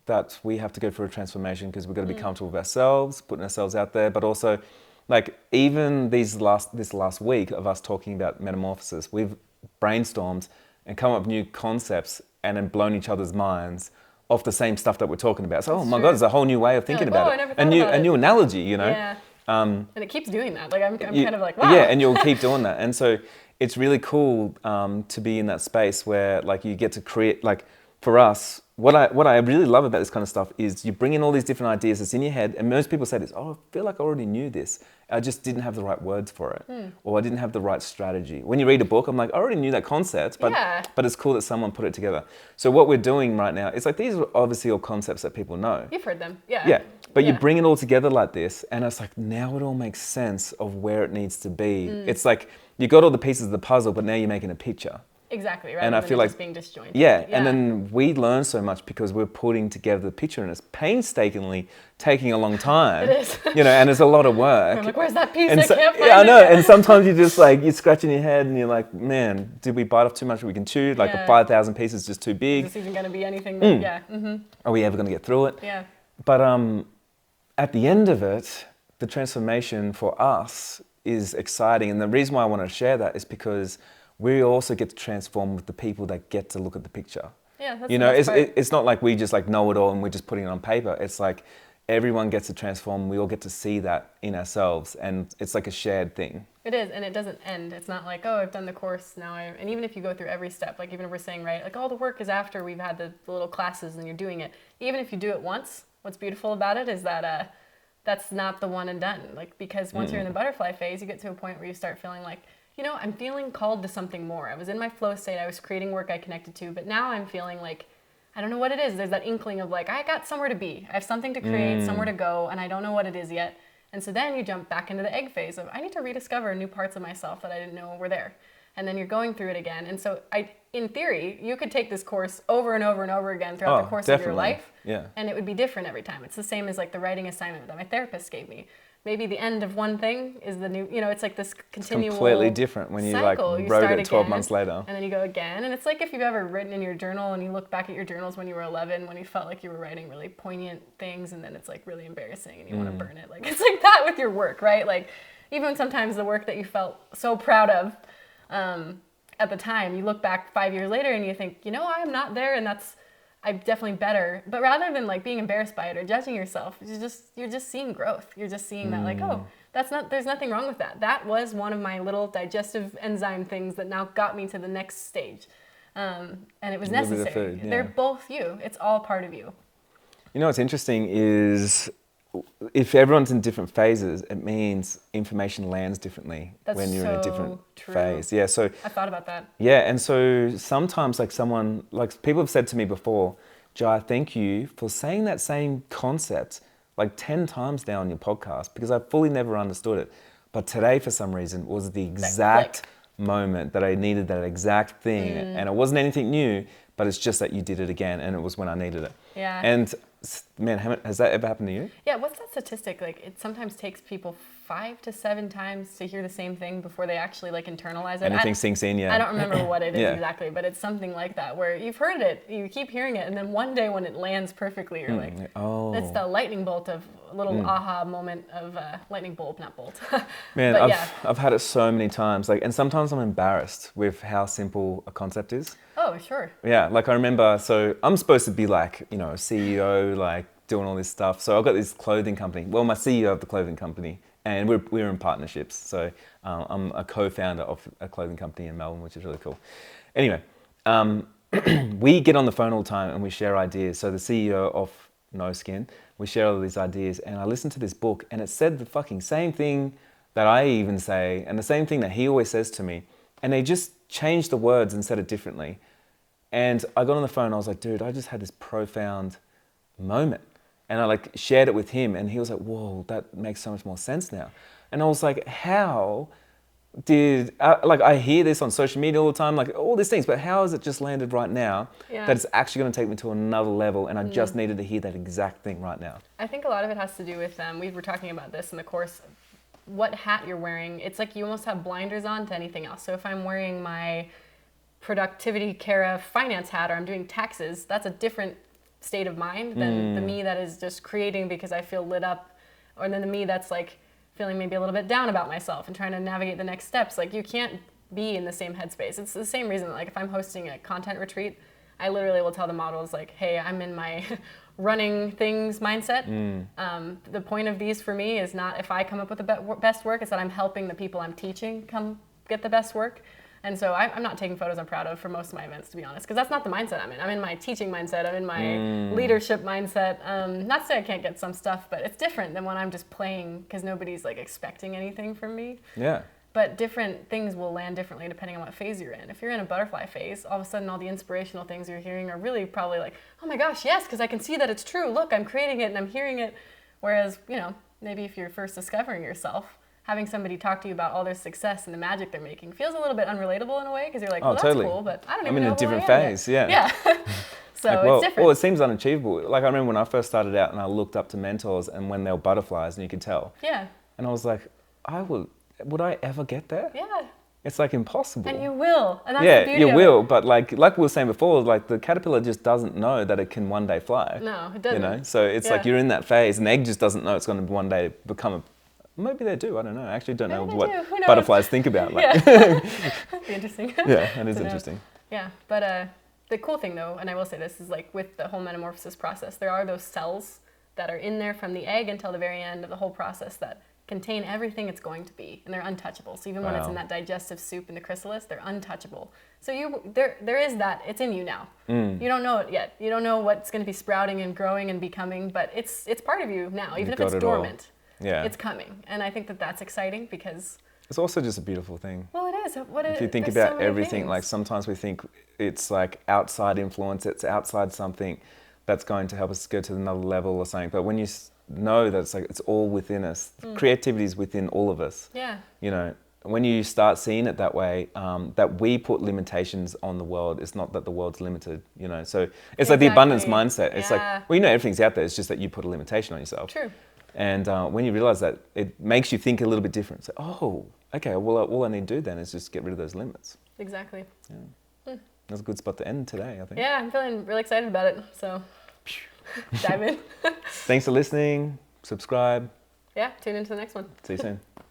that we have to go through a transformation because we've got to be comfortable with ourselves, putting ourselves out there, but also like even this last week of us talking about metamorphosis, we've brainstormed and come up with new concepts and then blown each other's minds off the same stuff that we're talking about. So, oh my God, there's a whole new way of thinking about it. A new analogy, you know? Yeah. And it keeps doing that. Like I'm kind of like, wow. Yeah, and you'll keep doing that. And so it's really cool to be in that space where like you get to create, like for us, what I really love about this kind of stuff is you bring in all these different ideas that's in your head, and most people say this, oh, I feel like I already knew this. I just didn't have the right words for it, or I didn't have the right strategy. When you read a book, I'm like, I already knew that concept, but it's cool that someone put it together. So what we're doing right now, it's like these are obviously all concepts that people know. You've heard them, yeah. Yeah, but you bring it all together like this, and it's like, now it all makes sense of where it needs to be. It's like, you got all the pieces of the puzzle, but now you're making a picture. Exactly, right? And I feel like just being disjointed. Yeah, and then we learn so much because we're putting together the picture, and it's painstakingly taking a long time. It is. You know, and it's a lot of work. I'm like, where's that piece? And I can't find it. I know, and sometimes you just like, you're scratching your head and you're like, man, did we bite off too much we can chew? Like 5,000 pieces is just too big. Is this even going to be anything? That, Are we ever going to get through it? Yeah. But at the end of it, the transformation for us is exciting. And the reason why I want to share that is because we also get to transform with the people that get to look at the picture. Yeah, that's you know, it's not like we just like know it all and we're just putting it on paper. It's like everyone gets to transform. We all get to see that in ourselves, and it's like a shared thing. It is, and it doesn't end. It's not like, oh, I've done the course now. And even if you go through every step, like even if we're saying, right, like all the work is after we've had the little classes and you're doing it. Even if you do it once, what's beautiful about it is that that's not the one and done. Like, because once you're in the butterfly phase, you get to a point where you start feeling like, you know, I'm feeling called to something more. I was in my flow state. I was creating work I connected to, but now I'm feeling like, I don't know what it is. There's that inkling of like, I got somewhere to be. I have something to create, somewhere to go, and I don't know what it is yet. And so then you jump back into the egg phase of, I need to rediscover new parts of myself that I didn't know were there. And then you're going through it again. And so in theory, you could take this course over and over and over again throughout the course of your life. Yeah. And it would be different every time. It's the same as like the writing assignment that my therapist gave me. Maybe the end of one thing is the new, you know, it's like this continual It's completely different when you cycle. like You wrote start it 12 again, months later. And then you go again. And it's like if you've ever written in your journal and you look back at your journals when you were 11, when you felt like you were writing really poignant things, and then it's like really embarrassing and you want to burn it. Like it's like that with your work, right? Like even sometimes the work that you felt so proud of at the time, you look back 5 years later and you think, you know, I'm not there, and I'm definitely better. But rather than like being embarrassed by it or judging yourself, you're just seeing growth. You're just seeing that like, oh, there's nothing wrong with that. That was one of my little digestive enzyme things that now got me to the next stage. And it was necessary. Food, yeah. They're both you. It's all part of you. You know what's interesting is if everyone's in different phases, it means information lands differently when you're in a different phase. Yeah, so I thought about that. Yeah, and so sometimes like people have said to me before, Jai, thank you for saying that same concept like 10 times now on your podcast, because I fully never understood it. But today, for some reason, was the exact moment that I needed that exact thing. And it wasn't anything new, but it's just that you did it again, and it was when I needed it. Yeah. And man, has that ever happened to you? Yeah, what's that statistic? Like, it sometimes takes people 5 to 7 times to hear the same thing before they actually like internalize it. Anything sinks in, yeah. I don't remember what it is Yeah. exactly, but it's something like that where you've heard it, you keep hearing it, and then one day when it lands perfectly, you're like, oh, it's the lightning bolt of a little aha moment of lightning bolt, not bolt. man, But I've had it so many times, like, and sometimes I'm embarrassed with how simple a concept is. Oh, sure. Yeah, like I remember, so I'm supposed to be like, you know, a CEO, like doing all this stuff. So I've got this clothing company. Well, my CEO of the clothing company, and we're in partnerships. So I'm a co-founder of a clothing company in Melbourne, which is really cool. Anyway, we get on the phone all the time and we share ideas. So the CEO of No Skin, we share all these ideas, and I listened to this book, and it said the fucking same thing that I even say, and the same thing that he always says to me, and they just changed the words and said it differently. And I got on the phone, I was like, dude, I just had this profound moment. And I like shared it with him, and he was like, whoa, that makes so much more sense now. And I was like, how did, like I hear this on social media all the time, like all these things, but how has it just landed right now that it's actually going to take me to another level, and I just needed to hear that exact thing right now? I think a lot of it has to do with, we were talking about this in the course, what hat you're wearing. It's like you almost have blinders on to anything else. So if I'm wearing my productivity Cara finance hat, or I'm doing taxes, that's a different state of mind than the me that is just creating because I feel lit up, or then the me that's like feeling maybe a little bit down about myself and trying to navigate the next steps. Like you can't be in the same headspace. It's the same reason that, like, if I'm hosting a content retreat, I literally will tell the models like, hey, I'm in my running things mindset. The point of these for me is not if I come up with the best work, it's that I'm helping the people I'm teaching come get the best work. And so I'm not taking photos I'm proud of for most of my events, to be honest, because that's not the mindset I'm in. I'm in my teaching mindset. I'm in my leadership mindset. Not to say I can't get some stuff, but it's different than when I'm just playing because nobody's like expecting anything from me. Yeah. But different things will land differently depending on what phase you're in. If you're in a butterfly phase, all of a sudden all the inspirational things you're hearing are really probably like, oh my gosh, yes, because I can see that it's true. Look, I'm creating it and I'm hearing it. Whereas, you know, maybe if you're first discovering yourself, having somebody talk to you about all their success and the magic they're making feels a little bit unrelatable in a way because you're like, well, that's cool, but I don't even know I'm in a different who I am phase, yet. yeah. So like, well, it's different. Well, it seems unachievable. Like I remember when I first started out and I looked up to mentors, and when they were butterflies and you could tell. Yeah. And I was like, would I ever get there? Yeah. It's like impossible. And you will. And that's the beauty you of will. it. But like we were saying before, like the caterpillar just doesn't know that it can one day fly. No, it doesn't. You know, so it's like you're in that phase. An egg just doesn't know it's going to one day become a. Maybe they do. I don't know. I actually don't know what butterflies think about. Like. That'd be interesting. Yeah, that is interesting. Yeah, but the cool thing though, and I will say this, is like with the whole metamorphosis process, there are those cells that are in there from the egg until the very end of the whole process that contain everything it's going to be, and they're untouchable. So even when it's in that digestive soup in the chrysalis, they're untouchable. So there is that. It's in you now. You don't know it yet. You don't know what's going to be sprouting and growing and becoming, but it's part of you now, even if it's dormant. Yeah. It's coming, and I think that that's exciting because it's also just a beautiful thing. Well, it is. If you think about everything, like sometimes we think it's like outside influence, it's outside something that's going to help us go to another level or something. But when you know that it's like it's all within us, creativity is within all of us. Yeah. You know, when you start seeing it that way, that we put limitations on the world, it's not that the world's limited. You know, so it's like the abundance mindset. It's like, well, you know, everything's out there. It's just that you put a limitation on yourself. True. And when you realize that, it makes you think a little bit different. So, oh, okay, well, all I need to do then is just get rid of those limits. Exactly. Yeah. That's a good spot to end today, I think. Yeah, I'm feeling really excited about it. So, dive in. Thanks for listening. Subscribe. Yeah, tune into the next one. See you soon.